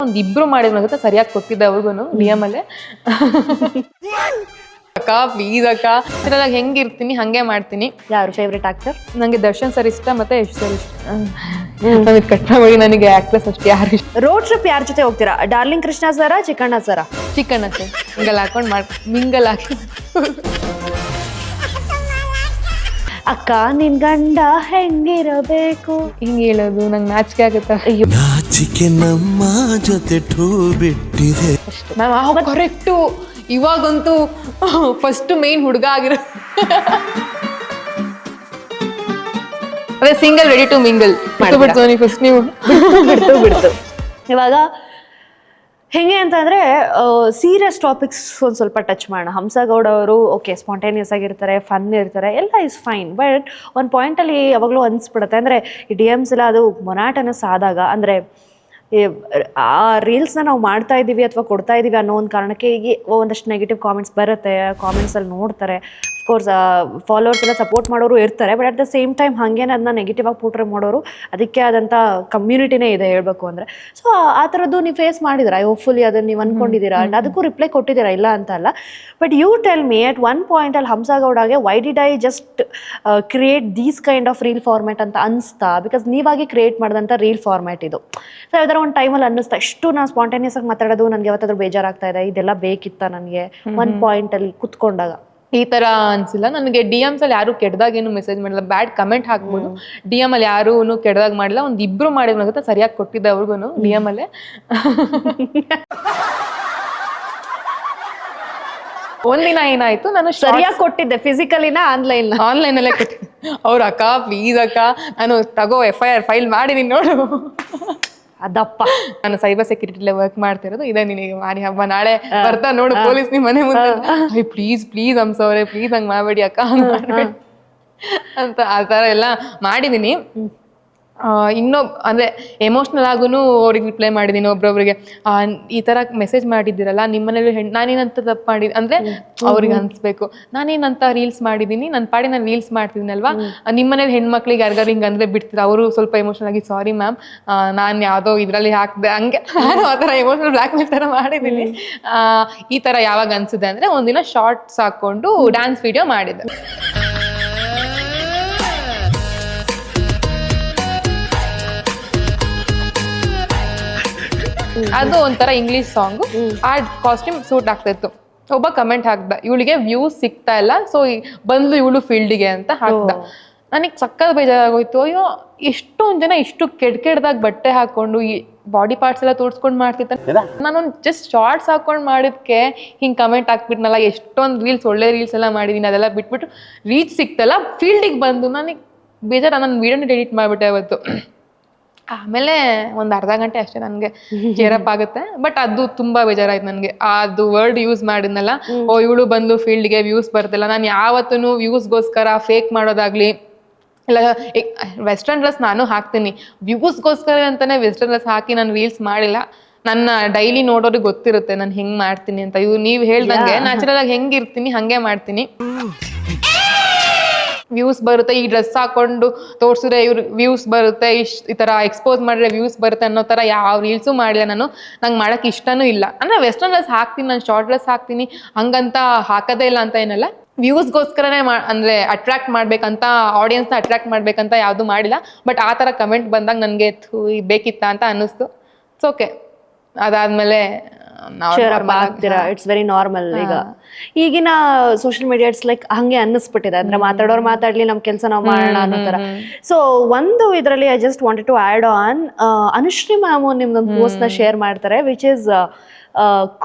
ಒಂದಿಬ್ರು ಮಾಡಿದ್ರಂತ ಸರಿಯಾಗಿ ಕೊಟ್ಟಿದ್ದೆ ಅವ್ರಿಗೂ ಡಿಎಂ ಅಲ್ಲೇ ಅಕ್ಕ ಪ್ಲೀಸ್ ಅಕ್ಕ ನಾನು ಹೆಂಗಿರ್ತೀನಿ ಹಂಗೆ ಮಾಡ್ತೀನಿ. ಯಾರು ಫೇವ್ರೆಟ್ ಆಕ್ಟರ್? ನಂಗೆ ದರ್ಶನ್ ಸರ್ ಇಷ್ಟ ಮತ್ತೆ ಯಶ್ ಸರ್ ಇಷ್ಟ. ನಮಗೆ ಕಟ್ಟ ಮಾಡಿ ನನಗೆ ಆಕ್ಟ್ರೆಸ್ ಅಷ್ಟು ಯಾರು ಇಷ್ಟ. ರೋಡ್ ಟ್ರಿಪ್ ಯಾರ ಜೊತೆ ಹೋಗ್ತೀರಾ? ಡಾರ್ಲಿಂಗ್ ಕೃಷ್ಣ ಸರ, ಚಿಕ್ಕಣ್ಣ ಸರ? ಚಿಕನ್ ಅಷ್ಟೇ ಹಿಂಗಲ್ ಹಾಕೊಂಡು ಮಿಂಗಲ್ ಹಾಕಿ ಅಕ್ಕ ನಿನ್ ಗಂಡ ಹೆಂಗಿರಬೇಕು ಹಿಂಗೆ ಹೇಳೋದು ನಂಗೆ ನಾಚಿಕೆ ಆಗುತ್ತೆ. ನಾಚಿಕೆ ನಮ್ಮ ಜೊತೆ ಠೂ ಬಿಟ್ಟಿದೆ. Ma'am correct. ಇವಾಗಂತೂ ಫಸ್ಟ್ ಮೇನ್ ಹುಡುಗ ಆಗಿರೋ ಅದೇ single ready to mingle first ನೀವು ಬಿಡ್ತು. ಇವಾಗ ಹೆಂಗೆ ಅಂತಂದ್ರೆ ಸೀರಿಯಸ್ ಟಾಪಿಕ್ಸ್ ಒಂದು ಸ್ವಲ್ಪ ಟಚ್ ಮಾಡೋಣ. ಹಂಸಗೌಡ ಅವರು ಓಕೆ ಸ್ಪಾಂಟೇನಿಯಸ್ ಆಗಿರ್ತಾರೆ, ಫನ್ ಇರ್ತಾರೆ, ಎಲ್ಲ ಇಸ್ ಫೈನ್. ಬಟ್ ಒಂದು ಪಾಯಿಂಟಲ್ಲಿ ಯಾವಾಗಲೂ ಅನಿಸ್ಬಿಡುತ್ತೆ ಅಂದರೆ ಈ ಡಿ ಎಮ್ಸ್ ಎಲ್ಲ ಅದು ಮೊನಾಟನಸ್ ಆದಾಗ ಅಂದರೆ ಆ ರೀಲ್ಸ್ನ ನಾವು ಮಾಡ್ತಾ ಇದ್ದೀವಿ ಅಥವಾ ಕೊಡ್ತಾ ಇದ್ದೀವಿ ಅನ್ನೋ ಒಂದು ಕಾರಣಕ್ಕೆ ಈಗ ಒಂದಷ್ಟು ನೆಗೆಟಿವ್ ಕಾಮೆಂಟ್ಸ್ ಬರುತ್ತೆ. ಕಾಮೆಂಟ್ಸಲ್ಲಿ ನೋಡ್ತಾರೆ, ಅಫ್ಕೋರ್ಸ್ ಫಾಲೋವರ್ಸ್ ಎಲ್ಲ ಸಪೋರ್ಟ್ ಮಾಡೋರು ಇರ್ತಾರೆ. But at the same time ಹಾಗೇನೆ ಅದನ್ನ ನೆಗೆಟಿವ್ ಆಗಿ ಪೋಟ್ರೆ ಮಾಡೋರು ಅದಕ್ಕೆ ಆದಂಥ ಕಮ್ಯುನಿಟಿನೇ ಇದೆ ಹೇಳಬೇಕು ಅಂದರೆ. ಸೊ ಆ ಥರದ್ದು ನೀವು ಫೇಸ್ ಮಾಡಿದ್ದೀರಾ, ಹೋಪ್ಫುಲಿ ಅದನ್ನು ನೀವು ಅಂದ್ಕೊಂಡಿದ್ದೀರಾ ಆ್ಯಂಡ್ ಅದಕ್ಕೂ ರಿಪ್ಲೈ ಕೊಟ್ಟಿದ್ದೀರಾ, ಇಲ್ಲ ಅಂತ ಅಲ್ಲ. But you tell me at one ಪಾಯಿಂಟಲ್ಲಿ ಹಂಸಗೌಡಗೆ why did I just create these kind of reel format ಅಂತ ಅನಿಸ್ತಾ? ಬಿಕಾಸ್ ನೀವಾಗಿ ಕ್ರಿಯೇಟ್ ಮಾಡಿದಂಥ ರೀಲ್ ಫಾರ್ಮ್ಯಾಟ್ ಇದು. ಸೊ ಅದರ ಒಂದು ಟೈಮಲ್ಲಿ ಅನ್ನಿಸ್ತಾ ಎಷ್ಟು ನಾನು ಸ್ಪಾಂಟೇನಿಯಸ್ ಆಗಿ ಮಾತಾಡೋದು ನನಗೆ ಯಾವತ್ತಾದ್ರೂ ಬೇಜಾರಾಗ್ತಾ ಇದೆ, ಇದೆಲ್ಲ ಬೇಕಿತ್ತ ನನಗೆ ಒಂದು ಪಾಯಿಂಟಲ್ಲಿ ಕುತ್ಕೊಂಡಾಗ? ಈ ತರ ಅನ್ಸಿಲ್ಲ ನನಗೆ. ಡಿ ಎಮ್ಸ್ ಅಲ್ಲಿ ಯಾರು ಕೆಟ್ಟದಾಗೇನು ಮೆಸೇಜ್ ಮಾಡಿಲ್ಲ, ಬ್ಯಾಡ್ ಕಮೆಂಟ್ ಹಾಕ್ಬೋದು. ಡಿ ಎಮ್ ಅಲ್ಲಿ ಯಾರು ಕೆಟ್ಟದಾಗ ಮಾಡಿಲ್ಲ, ಒಂದಿಬ್ರು ಮಾಡಿದ್ರು ಸರಿಯಾಗಿ ಕೊಟ್ಟಿದ್ದೆ ಅವ್ರಿಗೂ ಡಿ ಎಮ್ ಅಲ್ಲೇ. ಒಂದಿನ ಏನಾಯ್ತು, ನಾನು ಸರಿಯಾಗಿ ಕೊಟ್ಟಿದ್ದೆ, ಫಿಸಿಕಲಿನ ಆನ್ಲೈನ್ ಅಲ್ಲೇ ಕೊಟ್ಟಿದ್ದೆ. ಅವ್ರ ಅಕ್ಕ ಪ್ಲೀಸ್ ಅಕ್ಕ ನಾನು ತಗೋ FIR ಫೈಲ್ ಮಾಡಿದೀನಿ ನೋಡು. ಅದಪ್ಪ ನಾನು ಸೈಬರ್ ಸೆಕ್ಯೂರಿಟಿಲೇ ವರ್ಕ್ ಮಾಡ್ತಿರೋದು, ಇದೇ ನಿನಗೆ ಮಾಡಿ ಹಬ್ಬ ನಾಳೆ ಬರ್ತಾ ನೋಡು ಪೊಲೀಸ್ ನಿಮ್ಮ ಮನೆ ಮುಂದೆ, ಪ್ಲೀಸ್ ಹಂಸವ್ರೆ ಪ್ಲೀಸ್ ಹಂಗೆ ಮಾಡಬೇಡಿ ಅಕ್ಕ ಅಂತ ಆ ಥರ ಎಲ್ಲ ಮಾಡಿದ್ದೀನಿ. ಅಂದ್ರೆ ಎಮೋಷ್ನಲ್ ಆಗೂ ಅವ್ರಿಗೆ ರಿಪ್ಲೈ ಮಾಡಿದ್ದೀನಿ. ಒಬ್ರೊಬ್ರಿಗೆ ಈ ತರ ಮೆಸೇಜ್ ಮಾಡಿದ್ದೀರಲ್ಲ ನಿಮ್ಮನೇಲಿ ನಾನೇನಂತ ತಪ್ಪು ಮಾಡಿದ್ ಅಂದ್ರೆ ಅವ್ರಿಗೆ ಅನ್ಸ್ಬೇಕು, ನಾನೇನಂತ ರೀಲ್ಸ್ ಮಾಡಿದ್ದೀನಿ, ನನ್ನ ಪಾಡಿ ನಾನು ರೀಲ್ಸ್ ಮಾಡ್ತಿದ್ದೀನಲ್ವಾ, ನಿಮ್ಮನೇಲಿ ಹೆಣ್ಮಕ್ಳಿಗೆ ಯಾರಿಗಾರು ಹಿಂಗೆ ಅಂದ್ರೆ ಬಿಡ್ತೀರ. ಅವರು ಸ್ವಲ್ಪ ಎಮೋಷನಲ್ ಆಗಿ ಸಾರಿ ಮ್ಯಾಮ್ ನಾನು ಯಾವುದೋ ಇದರಲ್ಲಿ ಹಾಕಿದೆ ಹಂಗೆ, ನಾನು ಆ ಥರ ಎಮೋಷನಲ್ ಬ್ಲ್ಯಾಕ್ ಮೇಲ್ ಥರ ಮಾಡಿದ್ದೀನಿ. ಈ ಥರ ಯಾವಾಗ ಅನ್ಸಿದೆ ಅಂದರೆ ಒಂದಿನ ಶಾರ್ಟ್ಸ್ ಹಾಕ್ಕೊಂಡು ಡ್ಯಾನ್ಸ್ ವಿಡಿಯೋ ಮಾಡಿದ್ದೆ. ಅದು ಒಂಥರ ಇಂಗ್ಲಿಷ್ ಸಾಂಗು, ಆ ಕಾಸ್ಟ್ಯೂಮ್ ಸೂಟ್ ಆಗ್ತಾ ಇತ್ತು. ಒಬ್ಬ ಕಮೆಂಟ್ ಹಾಕ್ದ, ಇವಳಿಗೆ ವ್ಯೂಸ್ ಸಿಗ್ತಾ ಇಲ್ಲ, ಸೊ ಬಂದ್ಲು ಇವಳು ಫೀಲ್ಡಿಗೆ ಅಂತ ಹಾಕ್ದ. ನನಗೆ ಸಕ್ಕತ್ ಬೇಜಾರಾಗೋಯ್ತು. ಅಯ್ಯೋ ಎಷ್ಟೊಂದು ಜನ ಇಷ್ಟು ಕೆಡ್ದಾಗ ಬಟ್ಟೆ ಹಾಕೊಂಡು ಈ ಬಾಡಿ ಪಾರ್ಟ್ಸ್ ಎಲ್ಲ ತೋರ್ಸ್ಕೊಂಡು ಮಾಡ್ತಿರ್ತಾರೆ, ನಾನೊಂದು ಜಸ್ಟ್ ಶಾರ್ಟ್ಸ್ ಹಾಕೊಂಡು ಮಾಡಿದ್ಕೆ ಹಿಂಗೆ ಕಮೆಂಟ್ ಹಾಕ್ಬಿಟ್ನಲ್ಲ. ಎಷ್ಟೊಂದು ರೀಲ್ಸ್ ಒಳ್ಳೆ ರೀಲ್ಸ್ ಎಲ್ಲ ಮಾಡಿದ್ದೀನಿ, ಅದೆಲ್ಲ ಬಿಟ್ಬಿಟ್ಟು ರೀಚ್ ಸಿಕ್ತಲ್ಲ ಫೀಲ್ಡಿಗೆ ಬಂದು ನನಗೆ ಬೇಜಾರು. ನಾನು ವೀಡಿಯೋನ ಎಡಿಟ್ ಮಾಡಿಬಿಟ್ಟೆ ಅವತ್ತು. ಆಮೇಲೆ ಒಂದು ಅರ್ಧ ಗಂಟೆ ಅಷ್ಟೇ ನನಗೆ ಚೇರಪ್ ಆಗುತ್ತೆ. ಬಟ್ ಅದು ತುಂಬಾ ಬೇಜಾರಾಯ್ತು ನನಗೆ. ಅದು ವರ್ಡ್ ಯೂಸ್ ಮಾಡಿದ್ನಲ್ಲ, ಓ ಇವಳು ಬಂದು ಫೀಲ್ಡ್ಗೆ ವ್ಯೂಸ್ ಬರ್ತಿಲ್ಲ. ನಾನು ಯಾವತ್ತೂ ವ್ಯೂಸ್ಗೋಸ್ಕರ ಫೇಕ್ ಮಾಡೋದಾಗ್ಲಿ ಇಲ್ಲ. ವೆಸ್ಟರ್ನ್ ಡ್ರೆಸ್ ನಾನು ಹಾಕ್ತೀನಿ, ವ್ಯೂಸ್ಗೋಸ್ಕರ ಅಂತಾನೆ ವೆಸ್ಟರ್ನ್ ಡ್ರೆಸ್ ಹಾಕಿ ನಾನು ರೀಲ್ಸ್ ಮಾಡಿಲ್ಲ. ನನ್ನ ಡೈಲಿ ನೋಡೋರಿಗೆ ಗೊತ್ತಿರುತ್ತೆ ನಾನು ಹೆಂಗ್ ಮಾಡ್ತೀನಿ ಅಂತ. ನೀವು ಹೇಳ್ದಂಗೆ ನ್ಯಾಚುರಲ್ ಆಗಿ ಹೆಂಗಿರ್ತೀನಿ ಹಂಗೆ ಮಾಡ್ತೀನಿ. ವ್ಯೂಸ್ ಬರುತ್ತೆ, ಈ ಡ್ರೆಸ್ ಹಾಕೊಂಡು ತೋರ್ಸಿದ್ರೆ ಇವ್ರು ವ್ಯೂಸ್ ಬರುತ್ತೆ, ಈ ಥರ ಎಕ್ಸ್ಪೋಸ್ ಮಾಡಿದ್ರೆ ವ್ಯೂಸ್ ಬರುತ್ತೆ ಅನ್ನೋ ಥರ ಯಾವ ರೀಲ್ಸು ಮಾಡಿಲ್ಲ ನಾನು. ನಂಗೆ ಮಾಡೋಕ್ಕೆ ಇಷ್ಟನೂ ಇಲ್ಲ. ಅಂದರೆ ವೆಸ್ಟರ್ನ್ ಡ್ರೆಸ್ ಹಾಕ್ತೀನಿ, ನಾನು ಶಾರ್ಟ್ ಡ್ರೆಸ್ ಹಾಕ್ತೀನಿ, ಹಂಗಂತ ಹಾಕೋದೇ ಇಲ್ಲ ಅಂತ ಏನಲ್ಲ. ವ್ಯೂಸ್ಗೋಸ್ಕರನೇ ಅಂದರೆ ಅಟ್ರಾಕ್ಟ್ ಮಾಡ್ಬೇಕಂತ, ಆಡಿಯನ್ಸ್ನ ಅಟ್ರಾಕ್ಟ್ ಮಾಡ್ಬೇಕಂತ ಯಾವುದು ಮಾಡಿಲ್ಲ. ಬಟ್ ಆ ಥರ ಕಮೆಂಟ್ ಬಂದಾಗ ನನಗೆ ಬೇಕಿತ್ತ ಅಂತ ಅನ್ನಿಸ್ತು. It's okay. ಅದಾದ್ಮೇಲೆ ಇಟ್ಸ್ ವೆರಿ ನಾರ್ಮಲ್. ಈಗ ಈಗಿನ ಸೋಷಿಯಲ್ ಮೀಡಿಯಾ ಇಟ್ಸ್ ಲೈಕ್ ಹಂಗೆ ಅನ್ನಿಸ್ಬಿಟ್ಟಿದೆ. ಅಂದ್ರೆ ಮಾತಾಡೋರು ಮಾತಾಡ್ಲಿ, ನಮ್ ಕೆಲಸ ನಾವು ಮಾಡೋಣ ಅನ್ನೋ ತರ. ಸೊ ಒಂದು ಇದರಲ್ಲಿ I just wanted to add on, Anushree ma'am ನಿಮ್ದೊಂದು ಪೋಸ್ಟ್ ನ ಶೇರ್ ಮಾಡ್ತಾರೆ ವಿಚ್ ಇಸ್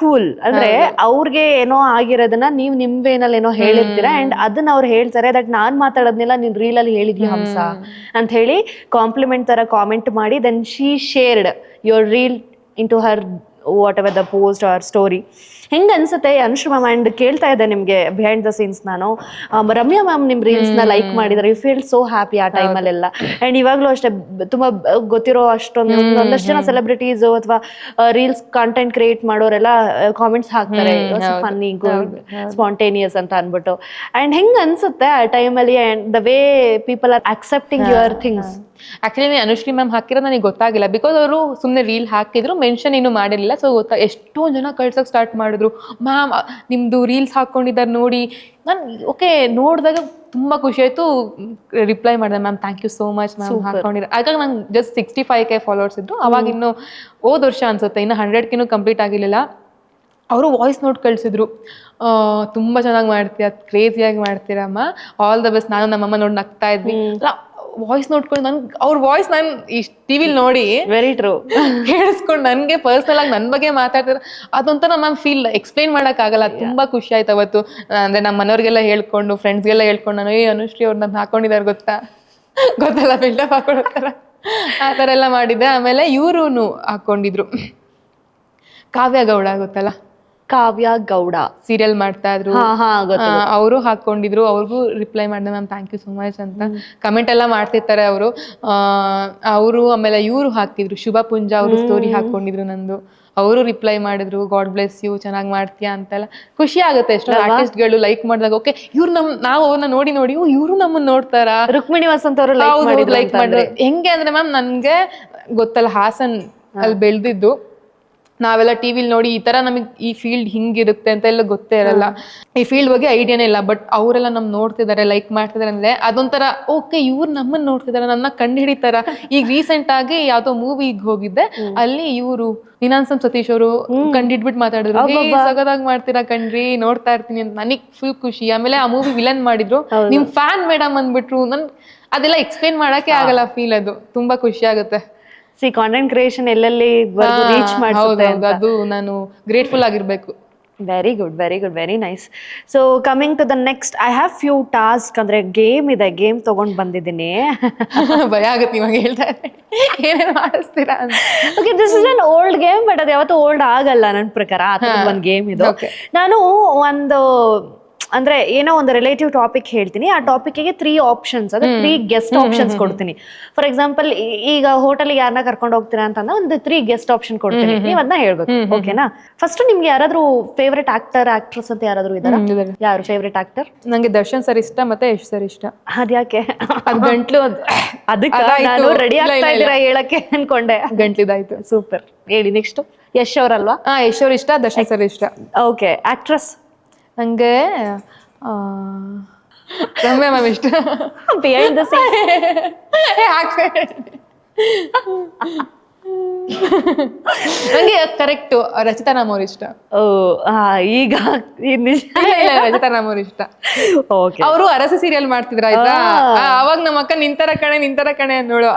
ಕೂಲ್. ಅಂದ್ರೆ ಅವ್ರಿಗೆ ಏನೋ ಆಗಿರೋದನ್ನ ನೀವು ನಿಮ್ ವೇನಲ್ಲಿ ಏನೋ ಹೇಳಿರ್ತೀರಾ ಅಂಡ್ ಅದನ್ನ ಅವ್ರು ಹೇಳ್ತಾರೆ ದಟ್ ನಾನ್ ಮಾತಾಡೋದ್ನೆಲ್ಲ ನೀನ್ ರೀಲ್ ಅಲ್ಲಿ ಹೇಳಿದ್ವಿ ಹಂಸ ಅಂತ ಹೇಳಿ ಕಾಂಪ್ಲಿಮೆಂಟ್ ತರ ಕಾಮೆಂಟ್ ಮಾಡಿ then she shared your reel into her whatever the post or story. ಹೆಂಗೆ ಅನ್ಸುತ್ತೆ ಅನುಶ್ರೀ ಮ್ಯಾಮ್? ಆ್ಯಂಡ್ ಕೇಳ್ತಾ ಇದ್ದೆ ನಿಮಗೆ ಬಿಹೈಂಡ್ ದ ಸೀನ್ಸ್ ನಾನು, ರಮ್ಯಾ ಮ್ಯಾಮ್ ನಿಮ್ಮ ರೀಲ್ಸ್ನ ಲೈಕ್ ಮಾಡಿದ್ದಾರೆ, ಯು ಫೀಲ್ ಸೋ ಹ್ಯಾಪಿ ಆ ಟೈಮಲ್ಲೆಲ್ಲ. ಆ್ಯಂಡ್ ಇವಾಗಲೂ ಅಷ್ಟೇ ತುಂಬ ಗೊತ್ತಿರೋ ಅಷ್ಟೊಂದು ಒಂದಷ್ಟು ಜನ ಸೆಲೆಬ್ರಿಟೀಸು ಅಥವಾ ರೀಲ್ಸ್ ಕಂಟೆಂಟ್ ಕ್ರಿಯೇಟ್ ಮಾಡೋರೆಲ್ಲ ಕಾಮೆಂಟ್ಸ್ ಹಾಕ್ತಾರೆ, ಫನ್ನಿ, ಗುಡ್, ಸ್ಪಾಂಟೇನಿಯಸ್ ಅಂತ ಅಂದ್ಬಿಟ್ಟು. ಆ್ಯಂಡ್ ಹೆಂಗೆ ಅನ್ಸುತ್ತೆ ಆ ಟೈಮಲ್ಲಿ and the way people are accepting your things? Actually Anushree ma'am ಹಾಕಿರೋದು ನನಗೆ ಗೊತ್ತಾಗಿಲ್ಲ, ಬಿಕಾಸ್ ಅವರು ಸುಮ್ಮನೆ ರೀಲ್ ಹಾಕಿದ್ರು, ಮೆನ್ಷನ್ ಏನು ಮಾಡಿರಲಿಲ್ಲ. ಸೊ ಎಷ್ಟೊಂದು ಜನ ಕಳ್ಸೋಕೆ ಸ್ಟಾರ್ಟ್ ಮಾಡಿದ್ರು, ಮ್ಯಾಮ್ ನಿಮ್ಮದು ರೀಲ್ಸ್ ಹಾಕ್ಕೊಂಡಿದ್ದಾರೆ ನೋಡಿ. ನಾನು ಓಕೆ ನೋಡಿದಾಗ ತುಂಬ ಖುಷಿ ಆಯಿತು, ರಿಪ್ಲೈ ಮಾಡಿದೆ, ma'am thank you so much ma'am ಹಾಕ್ಕೊಂಡಿರೋ. ಆಗ ನಂಗೆ ಜಸ್ಟ್ 65K ಫಾಲೋವರ್ಸ್ ಇದ್ರು. ಅವಾಗ ಇನ್ನು ಹೋದ ವರ್ಷ ಅನ್ಸುತ್ತೆ, ಇನ್ನು 100K ಕಂಪ್ಲೀಟ್ ಆಗಿರಲಿಲ್ಲ. ಅವರು ವಾಯ್ಸ್ ನೋಟ್ ಕಳಿಸಿದ್ರು, ತುಂಬ ಚೆನ್ನಾಗಿ ಮಾಡ್ತೀಯ, ಕ್ರೇಜಿಯಾಗಿ ಮಾಡ್ತೀರಮ್ಮ, ಆಲ್ ದ ಬೆಸ್ಟ್. ನಾನು ನಮ್ಮಮ್ಮ ನೋಡಿ ನಗ್ತಾ ಇದ್ವಿ. ವಾಯ್ಸ್ ನೋಡ್ಕೊಂಡು ನನ್ಗೆ ಅವ್ರ ವಾಯ್ಸ್ ನಾನು ಇಷ್ಟು ಟಿವಿಲಿ ನೋಡಿ ವೆರಿ ಟ್ರೂ ಕೇಳಿಸ್ಕೊಂಡು ನನಗೆ ಪರ್ಸ್ನಲ್ ಆಗಿ ನನ್ನ ಬಗ್ಗೆ ಮಾತಾಡ್ತಾರೆ. ಅದೊಂಥರ ಮ್ಯಾಮ್ ಫೀಲ್ ಎಕ್ಸ್ಪ್ಲೈನ್ ಮಾಡೋಕ್ಕಾಗಲ್ಲ. ತುಂಬ ಖುಷಿ ಆಯ್ತು ಅವತ್ತು. ಅಂದರೆ ನಮ್ಮ ಮನೆಯವ್ರಿಗೆಲ್ಲ ಹೇಳ್ಕೊಂಡು, ಫ್ರೆಂಡ್ಸ್ಗೆಲ್ಲ ಹೇಳ್ಕೊಂಡು, ನಾನು ಅನುಶ್ರೀ ಅವ್ರು ನನ್ನ ಹಾಕೊಂಡಿದ್ದಾರೆ ಗೊತ್ತಲ್ಲ ಬಿಲ್ಡಪ್ ಹಾಕೊಳ್ಳೋ ಥರ, ಆ ಥರ ಎಲ್ಲ ಮಾಡಿದ್ದೆ. ಆಮೇಲೆ ಇವರು ಹಾಕ್ಕೊಂಡಿದ್ರು, ಕಾವ್ಯ ಗೌಡ ಗೊತ್ತಲ್ಲ, ಕಾವ್ಯ ಗೌಡ ಸೀರಿಯಲ್ ಮಾಡ್ತಾ ಇದ್ರು, ಅವರು ಹಾಕೊಂಡಿದ್ರು. ಅವ್ರಿಗೂ ರಿಪ್ಲೈ ಮಾಡಿದೆ, ma'am thank you so much ಅಂತ. ಕಮೆಂಟ್ ಎಲ್ಲ ಮಾಡ್ತಿರ್ತಾರೆ ಅವರು. ಆಮೇಲೆ ಇವರು ಹಾಕಿದ್ರು, ಶುಭ ಪುಂಜ ಅವರು ಸ್ಟೋರಿ ಹಾಕೊಂಡಿದ್ರು ನಂದು, ಅವರು ರಿಪ್ಲೈ ಮಾಡಿದ್ರು, ಗಾಡ್ ಬ್ಲೆಸ್ ಯು, ಚೆನ್ನಾಗಿ ಮಾಡ್ತೀಯಾ ಅಂತೆಲ್ಲ. ಖುಷಿ ಆಗುತ್ತೆ ಎಷ್ಟೊಂದು ಆರ್ಟಿಸ್ಟ್ಗಳು ಲೈಕ್ ಮಾಡಿದಾಗ. ಓಕೆ ಇವ್ರು ನಾವು ಅವ್ರನ್ನ ನೋಡಿ ಇವರು ನಮ್ಮನ್ನ ನೋಡ್ತಾರ. ರುಕ್ಮಿಣಿ ವಸಂತ್ ಅವರು ಲೈಕ್ ಮಾಡಿದ್ರು. ಹೆಂಗೆ ಅಂದ್ರೆ ಮ್ಯಾಮ್ ನನ್ಗೆ ಗೊತ್ತಲ್ಲ, ಹಾಸನ್ ಅಲ್ಲಿ ಬೆಳೆದಿದ್ದು, ನಾವೆಲ್ಲ ಟಿವಿಲಿ ನೋಡಿ ಈ ತರ ನಮಗೆ ಈ ಫೀಲ್ಡ್ ಹಿಂಗಿರುತ್ತೆ ಅಂತ ಎಲ್ಲ ಗೊತ್ತೇ ಇರಲ್ಲ, ಈ ಫೀಲ್ಡ್ ಬಗ್ಗೆ ಐಡಿಯಾನೇ ಇಲ್ಲ. ಬಟ್ ಅವರೆಲ್ಲ ನಮ್ ನೋಡ್ತಿದ್ದಾರೆ, ಲೈಕ್ ಮಾಡ್ತಿದ್ದಾರೆ ಅಂದ್ರೆ ಅದೊಂಥರ ಓಕೆ ಇವ್ರು ನಮ್ಮನ್ನ ನೋಡ್ತಿದಾರೆ, ನನ್ನ ಕಂಡು ಹಿಡಿತಾರ. ಈಗ ರೀಸೆಂಟ್ ಆಗಿ ಯಾವ್ದೋ ಮೂವಿಗೆ ಹೋಗಿದ್ದೆ, ಅಲ್ಲಿ ಇವರು ನಿನಾನ್ಸಂ ಸತೀಶ್ ಅವರು ಕಂಡಿಡ್ಬಿಟ್ಟು ಮಾತಾಡಿದ್ರು, ಸಗದಾಗಿ ಮಾಡ್ತೀರಾ ಕಣ್ರಿ, ನೋಡ್ತಾ ಇರ್ತೀನಿ ಅಂತ. ನನಗ್ ಫುಲ್ ಖುಷಿ. ಆಮೇಲೆ ಆ ಮೂವಿ ವಿಲನ್ ಮಾಡಿದ್ರು, ನಿಮ್ ಫ್ಯಾನ್ ಮೇಡಮ್ ಅಂದ್ಬಿಟ್ರು. ನನ್ ಅದೆಲ್ಲ ಎಕ್ಸ್ಪ್ಲೇನ್ ಮಾಡಕ್ಕೆ ಆಗಲ್ಲ ಫೀಲ್. ಅದು ತುಂಬಾ ಖುಷಿ ಆಗುತ್ತೆ. ಸಿ ಕಾಂಟೆಂಟ್ ಕ್ರಿಯೇಷನ್ ಎಲ್ಲೆಲ್ಲಿ ರೀಚ್ ಮಾಡುತ್ತೆ, ಅದು ನಾನು ಗ್ರೇಟ್ಫುಲ್ ಆಗಿರ್ಬೇಕು. Very good, very good, very nice. So coming to the next, I have few task. ಅಂದ್ರೆ ಗೇಮ್ ಇದೆ, ಗೇಮ್ ತಗೊಂಡ್ ಬಂದಿದ್ದೀನಿ. ಭಯ ಆಗುತ್ತೆ ಇವಾಗ ಹೇಳ್ತಾ ಇದ್ರೆ ಏನೇನು ಮಾಡಿಸ್ತೀರಾ ಅಂತ. Okay, this is an old game, but ಅದು ಯಾವತ್ತೂ ಓಲ್ಡ್ ಆಗಲ್ಲ ನನ್ನ ಪ್ರಕಾರ. ಆ ಥರ ಒಂದು ಗೇಮ್ ಇದು. ನಾನು ಒಂದು ಅಂದ್ರೆ ಏನೋ ಒಂದು ರಿಲೇಟಿವ್ ಟಾಪಿಕ್ ಹೇಳ್ತೀನಿ, ಆ ಟಾಪಿಕ್ಗೆ 3 ಆಪ್ಷನ್ಸ್, ಅಂದ್ರೆ 3 ಗೆಸ್ಟ್ ಆಪ್ಷನ್ಸ್ ಕೊಡ್ತೀನಿ. ಫಾರ್ ಎಕ್ಸಾಂಪಲ್, ಈಗ ಹೋಟೆಲ್ಗೆ ಯಾರನ್ನ ಕರ್ಕೊಂಡು ಹೋಗ್ತೀರಾ ಅಂತಂದ್ರೆ ಒಂದು 3 ಗೆಸ್ಟ್ ಆಪ್ಷನ್ ಕೊಡ್ತೀನಿ, ನೀವು ಅದನ್ನ ಹೇಳ್ಬೇಕು. ಓಕೆನಾ? ಫಸ್ಟ್ ನಿಮ್ಗೆ ಯಾರಾದ್ರೂ ಫೇವ್ರೆಟ್ ಆಕ್ಟರ್, ಆಕ್ಟ್ರೆಸ್ ಅಂತ ಯಾರಾದ್ರೂ ಇದಾರ? ಯಾರು ಫೇವ್ರೆಟ್ ಆಕ್ಟರ್? ನಂಗೆ ದರ್ಶನ್ ಸರ್ ಇಷ್ಟ, ಮತ್ತೆ ಯಶ್ ಸರ್ ಇಷ್ಟ. ಅದ್ಯಾಕೆ? ಅದ್ ಗಂಟ್ಲು ಅದಕ್ಕೆ ನಾನು ರೆಡಿ ಆಗ್ತಾ ಇದ್ದೀರಾ ಹೇಳಕ್ಕೆ ಅನ್ಕೊಂಡೆ. ಗಂಟ್ಲಿದಾಯ್ತು. ಸೂಪರ್, ಹೇಳಿ. ನೆಕ್ಸ್ಟ್ ಯಶ್ ಅವರಲ್ವಾ? ಯಶ್ ಅವ್ರ ಇಷ್ಟ, ದರ್ಶನ್ ಸರ್ ಇಷ್ಟ. Okay, actress? ನಂಗೆ ರಮ್ಯಾ ಮ್ಯಾಮ್ ಇಷ್ಟ. ಬಿಹೈಂಡ್ ದ ಸೀನ್ಸ್ ನಂಗೆ ಕರೆಕ್ಟ್ ರಚಿತಾ ರಾಮ್ ಅವ್ರ ಇಷ್ಟ. ಈಗ ರಚಿತಾ ರಾಮ್ ಅವ್ರ ಇಷ್ಟ. ಓಕೆ, ಅವರು ಅರಸು ಸೀರಿಯಲ್ ಮಾಡ್ತಿದ್ರ ಆಯ್ತಾ, ಅವಾಗ ನಮ್ಮ ಅಕ್ಕ ನಿಂತರ ಕಣೆ ನೋಡು,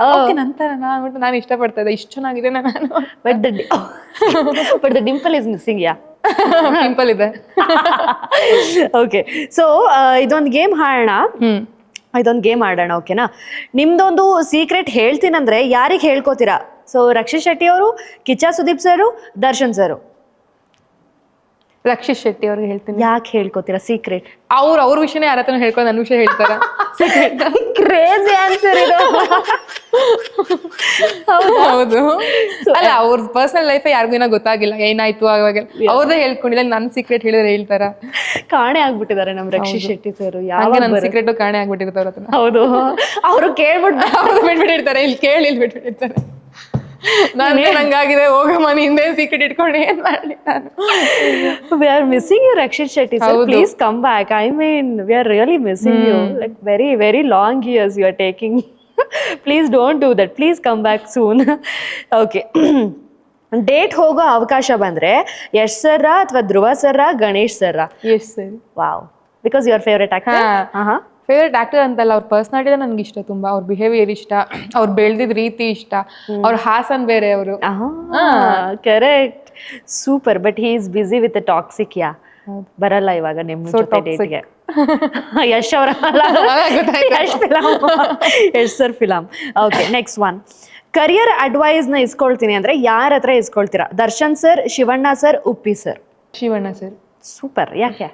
ನಂತರ ನಾನು ಇಷ್ಟಪಡ್ತಾ ಇದ್ದೆ, ಇಷ್ಟು ಚೆನ್ನಾಗಿದೆ ನಾನು. But the Dimple is missing. Yeah, simple ಇದೆ. ಓಕೆ, ಸೊ ಇದೊಂದು ಗೇಮ್ ಆಡೋಣ. ಓಕೆನಾ? ನಿಮ್ದೊಂದು ಸೀಕ್ರೆಟ್ ಹೇಳ್ತೀನಂದ್ರೆ ಯಾರಿಗೆ ಹೇಳ್ಕೊತೀರಾ? ಸೊ ರಕ್ಷಿತ್ ಶೆಟ್ಟಿ ಅವರು, ಕಿಚ್ಚ ಸುದೀಪ್ ಸರು, ದರ್ಶನ್ ಸರು. ರಕ್ಷಿತ್ ಶೆಟ್ಟಿ ಅವ್ರಿಗೆ ಹೇಳ್ತೀನಿ. ಯಾಕೆ ಹೇಳ್ಕೊತೀರಾ ಸೀಕ್ರೆಟ್? ಅವ್ರ ವಿಷಯನೇ ಯಾರ ಹತ್ರ ಹೇಳ್ಕೊಂಡು ನನ್ನ ವಿಷಯ ಹೇಳ್ತಾರ. ಕ್ರೇಜಿ ಆನ್ಸರ್ ಇದು. ಹೌದು, ಅಲ್ಲ ಅವ್ರ ಪರ್ಸನಲ್ ಲೈಫ್ ಯಾರಿಗೂ ಏನೋ ಗೊತ್ತಾಗಿಲ್ಲ, ಏನಾಯ್ತು ಅವಾಗ ಅವ್ರದೇ ಹೇಳ್ಕೊಂಡಿಲ್ಲ. ನನ್ನ ಸೀಕ್ರೆಟ್ ಹೇಳಿದ್ರೆ ಹೇಳ್ತಾರ? ಕಾಣೆ ಆಗ್ಬಿಟ್ಟಿದ್ದಾರೆ ನಮ್ ರಕ್ಷಿತ್ ಶೆಟ್ಟಿ ಸರ್. ನನ್ನ ಸೀಕ್ರೆಟ್ ಕಾಣೆ ಆಗ್ಬಿಟ್ಟಿರ್ತಾರ ಅವ್ರ ಹತ್ರ. ಹೌದು, ಅವರು ಕೇಳ್ಬಿಟ್ಟು ಅವ್ರು ಬಿಟ್ಬಿಟ್ಟಿರ್ತಾರೆ, ಇಲ್ಲಿ ಕೇಳಿ ಇಲ್ಲಿ ಬಿಟ್ಬಿಟ್ಟಿರ್ತಾರೆ. ನಂಗಾಗಿದೆ, ಹೋಗಮ್ಮ ಹಿಂದೆ ಸೀಕ್ರೆಟ್ ಇಟ್ಕೊಂಡು ಏನ್ ಮಾಡ್ಲಿ ನಾನು. We are missing you, Rakshit Shetty sir. Please come back. I mean, we are really missing you. Like very, very long years you are taking. Please don't do that. Please come back soon. Okay. Date ಹೋಗೋ ಅವಕಾಶ ಬಂದ್ರೆ Yash sir ಅಥವಾ Dhruva sir, Ganesh sir? Yash sir. Wow, because your favourite actor. Favourite actor ಅಂತಲ್ಲ, ಅವ್ರ personality ನನ್ಗೆ ಇಷ್ಟ ತುಂಬಾ. ಅವ್ರ ಬಿಹೇವಿಯರ್ ಇಷ್ಟ, ಅವ್ರು ಬೆಳೆದಿದ್ ರೀತಿ ಇಷ್ಟ, ಅವ್ರ ಹಾಸನ್ ಬೇರೆ ಅವರು. Correct, super. But he is busy with Toxic. Yeah, ಬರಲ್ಲ ಇವಾಗ ನಿಮ್ಮ ಜೊತೆ ಡೇಟ್ಗೆ. ಯಶ್ ಅವರ Yash sir film. Okay, next one. Career advice ನ ಇಸ್ಕೊಳ್ತೀನಿ ಅಂದ್ರೆ ಯಾರ ಹತ್ರ ಇಸ್ಕೊಳ್ತೀರಾ? Darshan sir, Shivanna sir, Uppi sir? Shivanna sir. Super. ಯಾಕೆ?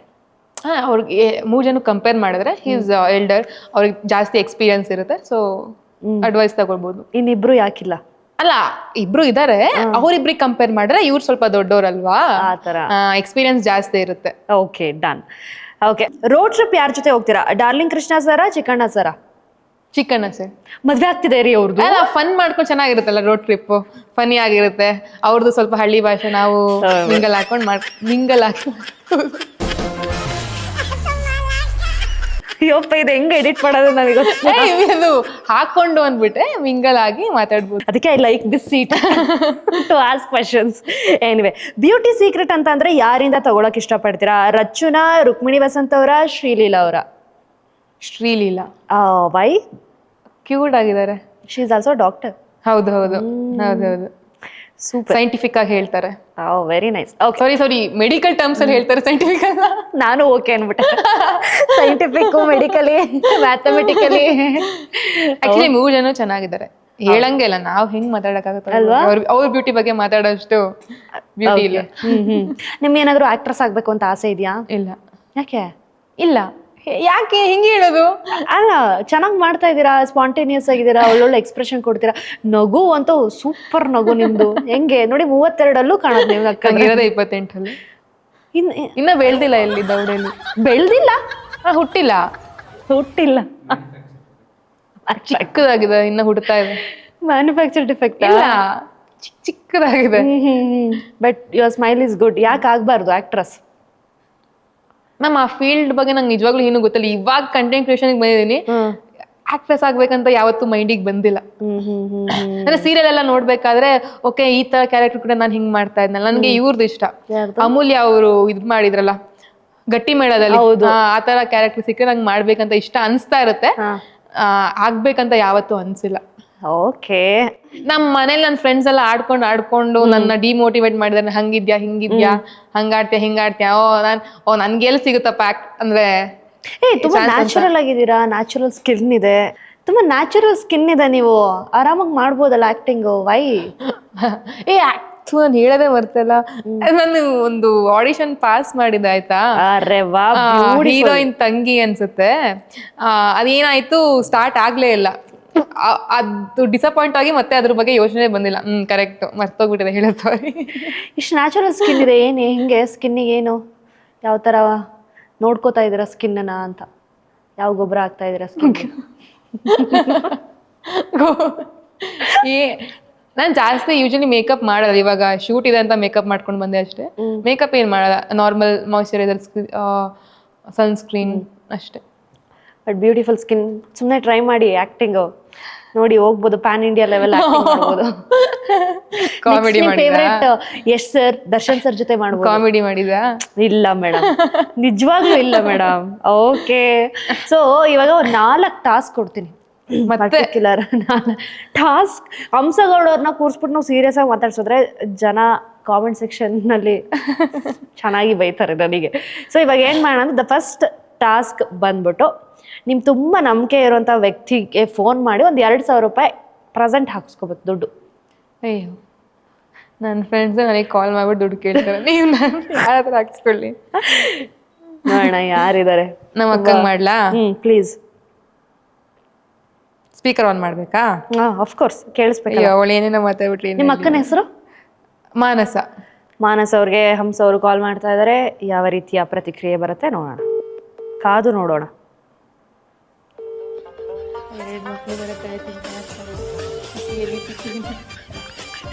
ಅವ್ರಿಗೆ 3 ಜನ ಕಂಪೇರ್ ಮಾಡಿದ್ರೆ ಈಸ್ ಎಲ್ಡರ್, ಅವ್ರಿಗೆ ಜಾಸ್ತಿ ಎಕ್ಸ್ಪೀರಿಯನ್ಸ್ ಇರುತ್ತೆ, ಸೊ ಅಡ್ವೈಸ್ ತಗೊಳ್ಬೋದು. ಇನ್ನಿಬ್ರು ಯಾಕಿಲ್ಲ? ಅಲ್ಲ, ಇಬ್ರು ಇದಾರೆ, ಅವ್ರಿಬ್ರಿಗೆ ಕಂಪೇರ್ ಮಾಡಿದ್ರೆ ಇವ್ರು ಸ್ವಲ್ಪ ದೊಡ್ಡವ್ರಲ್ವಾ, ಆತರ ಎಕ್ಸ್ಪೀರಿಯನ್ಸ್ ಜಾಸ್ತಿ ಇರುತ್ತೆ. Okay, done. Okay, road trip ಯಾರ ಜೊತೆ ಹೋಗ್ತೀರಾ? ಡಾರ್ಲಿಂಗ್ ಕೃಷ್ಣ ಸರ, ಚಿಕ್ಕಣ್ಣ ಸರ? ಚಿಕ್ಕಣ್ಣ ಸರ್. ಮದ್ವೆ ಆಗ್ತಿದೆ ರೀ ಅವ್ರದ್ದು. ಅಲ್ಲ, ಫನ್ ಮಾಡ್ಕೊಂಡು ಚೆನ್ನಾಗಿರುತ್ತಲ್ಲ ರೋಡ್ ಟ್ರಿಪ್, ಫನಿ ಆಗಿರುತ್ತೆ. ಅವ್ರದ್ದು ಸ್ವಲ್ಪ ಹಳ್ಳಿ ಭಾಷೆ, ನಾವು ಮಿಂಗಲ್ ಹಾಕೊಂಡು ಅಯ್ಯಪ್ಪ, ಇದು ಹೆಂಗ್ ಎಡಿಟ್ ಮಾಡೋದು ನನಗೆ ಅದು ಹಾಕೊಂಡು ಅಂದ್ಬಿಟ್ರೆ ಮಿಂಗಲ್ ಆಗಿ ಮಾತಾಡ್ಬೋದು. ಅದಕ್ಕೆ I like this seat to ask questions. Anyway, beauty secret ಅಂತ ಅಂದ್ರೆ ಯಾರಿಂದ ತಗೊಳಕ್ ಇಷ್ಟಪಡ್ತೀರಾ? ರಚುನಾ, ರುಕ್ಮಿಣಿ ವಸಂತ್ ಅವರ, ಶ್ರೀಲೀಲಾ ಅವರ? ಶ್ರೀಲೀಲಾ. ವೈ? ಕ್ಯೂಟ್ ಆಗಿದ್ದಾರೆ. She is also doctor. ಹೌದು. ಸೂಪರ್. ಸೈಂಟಿಫಿಕ್ ಆಗಿ ಹೇಳ್ತಾರೆ. Very nice. Sorry, medical terms ಅಲ್ಲಿ ಹೇಳ್ತಾರೆ, ಸೈಂಟಿಫಿಕ್ ಅಲ್ಲ. ನಾನು ಓಕೆ ಅನ್ಬಿಟ್ಟೆ. Scientific, medically, mathematically. ಆಕ್ಚುಲಿ 3 ಜನ ಚೆನ್ನಾಗಿದ್ದಾರೆ, ಹೇಳಂಗೆ ಇಲ್ಲ. ನಾವು ಹೆಂಗ್ ಮಾತಾಡಕ್ಕಾಗುತ್ತೆ ಅಲ್ವಾ? ಅವ್ರ ಬ್ಯೂಟಿ ಬಗ್ಗೆ ಮಾತಾಡೋಷ್ಟು ಬ್ಯೂಟಿ ಇಲ್ಲ. ನಿಮ್ಗೆ ಏನಾದ್ರು ಆಕ್ಟ್ರೆಸ್ ಆಗ್ಬೇಕು ಅಂತ ಆಸೆ ಇದೆಯಾ? ಇಲ್ಲ. ಯಾಕೆ ಇಲ್ಲ? ಯಾಕೆ ಹಿಂಗೆ ಹೇಳೋದು? ಅಲ್ಲ, ಚೆನ್ನಾಗಿ ಮಾಡ್ತಾ ಇದ್ದೀರಾ, ಸ್ಪಾಂಟೇನಿಯಸ್ ಆಗಿದ್ದೀರಾ, ಒಳ್ಳೊಳ್ಳೆ ಎಕ್ಸ್ಪ್ರೆಷನ್ ಕೊಡ್ತೀರಾ. ನಗು ಅಂತೂ ಸೂಪರ್ ನಗು ನಿಮ್ದು. ಹೆಂಗೆ ನೋಡಿ, 32 ಕಾಣೋದು ನೀವು. ಇರೋದೇ 28 ಇನ್ನ ಬೆಳ್ದಿಲ್ಲ. ಎಲ್ಲಿ ದೌಡಲ್ಲಿ ಬೆಳ್ದಿಲ್ಲ? ಹುಟ್ಟಿಲ್ಲ. ಚಿಕ್ಕದಾಗಿದೆ, ಇನ್ನ ಹುಡ್ತಾ ಇದೆ. Manufacture defect? ಇಲ್ಲ, ಚಿಕ್ಕದಾಗಿದೆ. But your smile is good. ಯಾಕೆ ಆಗ್ಬಾರ್ದು ಆಕ್ಟ್ರೆಸ್? ನಮ್ಮ ಆ ಫೀಲ್ಡ್ ಬಗ್ಗೆ ನಂಗೆ ನಿಜವಾಗ್ಲೂ ಏನು ಗೊತ್ತಿಲ್ಲ. ಇವಾಗ ಕಂಟೆಂಟ್ ಕ್ರಿಯೇಷನ್ ಬಂದಿದ್ದೀನಿ. ಆಕ್ಟ್ರೆಸ್ ಆಗ್ಬೇಕಂತ ಯಾವತ್ತೂ ಮೈಂಡಿಗೆ ಬಂದಿಲ್ಲ. ಅಂದ್ರೆ ಸೀರಿಯಲ್ ಎಲ್ಲ ನೋಡ್ಬೇಕಾದ್ರೆ ಓಕೆ, ಈ ತರ ಕ್ಯಾರೆಕ್ಟರ್ ಕೂಡ ನಾನು ಹಿಂಗ್ ಮಾಡ್ತಾ ಇದ್ನಲ್ಲ. ನನ್ಗೆ ಇವ್ರದ್ದು ಇಷ್ಟ, ಅಮೂಲ್ಯ ಅವರು ಇದ್ ಮಾಡಿದ್ರಲ್ಲ ಗಟ್ಟಿ ಮೇಳದಲ್ಲಿ, ಆ ತರ ಕ್ಯಾರೆಕ್ಟರ್ ಸಿಕ್ಕರೆ ನಂಗೆ ಮಾಡ್ಬೇಕಂತ ಇಷ್ಟ ಅನ್ಸ್ತಾ ಇರುತ್ತೆ. ಆಗ್ಬೇಕಂತ ಯಾವತ್ತೂ ಅನ್ಸಿಲ್ಲ. ಓಕೆ. ನಮ್ ಮನೇಲಿ ನನ್ನ ಫ್ರೆಂಡ್ಸ್ ಎಲ್ಲ ಆಡ್ಕೊಂಡು ನನ್ನ ಡಿಮೋಟಿವೇಟ್ ಮಾಡಿದಾರೆ. ಹಂಗಿದ್ಯಾ, ಹಿಂಗಿದ್ಯಾ, ಹಂಗಾಡ್ತೀಯ, ಹಿಂಗಾಡ್ತೀಯ. ನನ್ಗೆ ಎಲ್ಲಿ ಸಿಗುತ್ತಪ್ಪ ಅಂದ್ರೆ. ತುಂಬಾ ನ್ಯಾಚುರಲ್ ಆಗಿದ್ದೀರಾ, ನ್ಯಾಚುರಲ್ ಸ್ಕಿನ್ ಇದೆ, ತುಂಬಾ ನ್ಯಾಚುರಲ್ ಸ್ಕಿನ್ ಇದೆ, ನೀವು ಆರಾಮಾಗಿ ಮಾಡ್ಬೋದಲ್ಲ ಆಕ್ಟಿಂಗ್. ವೈ? ನಾನು ಹೇಳೋದೇ ಮರ್ತಲ್ಲ, ನಾನು ಒಂದು ಆಡಿಷನ್ ಪಾಸ್ ಮಾಡಿದ್ದೆ ಆಯ್ತಾ, ಹೀರೋಯಿನ್ ತಂಗಿ ಅನ್ಸುತ್ತೆ. ಅದೇನಾಯ್ತು, ಸ್ಟಾರ್ಟ್ ಆಗ್ಲೇ ಇಲ್ಲ. ಅದು ಡಿಸಪಾಯಿಂಟ್ ಆಗಿ ಮತ್ತೆ ಅದ್ರ ಬಗ್ಗೆ ಯೋಚನೆ ಬಂದಿಲ್ಲ. ಕರೆಕ್ಟ್, ಮರ್ತೋಗ್ಬಿಟ್ಟಿದೆ ಹೇಳೋದು, ಸಾರಿ. ಇಷ್ಟು ನ್ಯಾಚುರಲ್ ಸ್ಕಿನ್ ಇದೆ, ಹೆಂಗೆ ಸ್ಕಿನ್ನಿಗೆ ಏನು, ಯಾವ ತರ ನೋಡ್ಕೋತಾ ಇದೀರಾ ಸ್ಕಿನ್ನ ಅಂತ? ಯಾವ ಗೊಬ್ಬರ ಹಾಕ್ತಾ ಇದೀರಾ ಸ್ಕಿನ್? ನಾನು ಜಾಸ್ತಿ ಯೂಶಲಿ ಮೇಕಪ್ ಮಾಡಲ್ಲ. ಇವಾಗ ಶೂಟ್ ಇದೆ ಅಂತ ಮೇಕಪ್ ಮಾಡ್ಕೊಂಡು ಬಂದೆ ಅಷ್ಟೇ. ಮೇಕಪ್ ಏನು ಮಾಡಲ್ಲ, ನಾರ್ಮಲ್ ಮಾಯಿಶ್ಚರೈಸರ್, ಸನ್ಸ್ಕ್ರೀನ್ ಅಷ್ಟೇ. But beautiful skin. ಸುಮ್ಮನೆ ಟ್ರೈ ಮಾಡಿ ಆಕ್ಟಿಂಗ್ ನೋಡಿ, ಹೋಗ್ಬೋದು, ಪ್ಯಾನ್ ಇಂಡಿಯಾ ಲೆವೆಲ್ ಆಕ್ಟಿಂಗ್ ಮಾಡ್ಬೋದು. Comedy favourite Yash sir, Darshan sir ಜೊತೆ ಮಾಡ್ಬೋದು. ಕಾಮಿಡಿ ಮಾಡಿದ? ಇಲ್ಲ ಮೇಡಮ್, ನಿಜವಾಗ್ಲೂ ಇಲ್ಲ ಮೇಡಮ್. ಓಕೆ, ಸೊ ಇವಾಗ 4 ಟಾಸ್ಕ್ ಕೊಡ್ತೀನಿ. Particular task. ಹಂಸಗೌಡವ್ರನ್ನ ಕೂರಿಸ್ಬಿಟ್ಟು ನಾವು ಸೀರಿಯಸ್ ಆಗಿ ಮಾತಾಡ್ಸಿದ್ರೆ ಜನ ಕಾಮೆಂಟ್ ಸೆಕ್ಷನ್ ನಲ್ಲಿ ಚೆನ್ನಾಗಿ ಬೈತಾರೆ ನನಗೆ. ಸೊ ಇವಾಗ ಏನ್ ಮಾಡೋಣ ಅಂದ್ರೆ, ದ ಫಸ್ಟ್ ಟಾಸ್ಕ್ ಬಂದ್ಬಿಟ್ಟು, ನಿಮ್ ತುಂಬಾ ನಂಬಿಕೆ ಇರುವಂತ ವ್ಯಕ್ತಿಗೆ ಫೋನ್ ಮಾಡಿ ಒಂದು 2,000 ರೂಪಾಯಿ ಪ್ರೆಸೆಂಟ್ ಹಾಕ್ಸ್ಕೋಬೇಕು, ದುಡ್ಡು. ಅಯ್ಯೋ, ನನ್ನ ಫ್ರೆಂಡ್ಸ್ ನನಗೆ ಕಾಲ್ ಮಾಡ್ಬಿಟ್ಟು ದುಡ್ಡು ಕೇಳ್ತಾರೆ. ನೀವು ಯಾರಾದ್ರೂ ಹಾಕ್ಸ್ಕೊಳ್ಳಿ. ನೋಡೋಣ ಯಾರಿದ್ದಾರೆ. ನಮ್ಮ ಅಕ್ಕಂಗೆ ಮಾಡ್ಲಾ? ಪ್ಲೀಸ್. ಸ್ಪೀಕರ್ ಆನ್ ಮಾಡ್ಬೇಕಾ? ಅಫ್ಕೋರ್ಸ್, ಕೇಳಿಸ್ಬೇಕು. ಅವಳು ಏನೇನೋ ಮಾತಾಡ್ಬಿಟ್ರಿ. ನಿಮ್ಮ ಅಕ್ಕನ ಹೆಸರು? ಮಾನಸ. ಮಾನಸ್ ಅವ್ರಿಗೆ ಹಂಸ ಅವರು ಕಾಲ್ ಮಾಡ್ತಾ ಇದ್ದಾರೆ. ಯಾವ ರೀತಿಯ ಪ್ರತಿಕ್ರಿಯೆ ಬರುತ್ತೆ ನೋಡೋಣ, ಕಾದು ನೋಡೋಣ.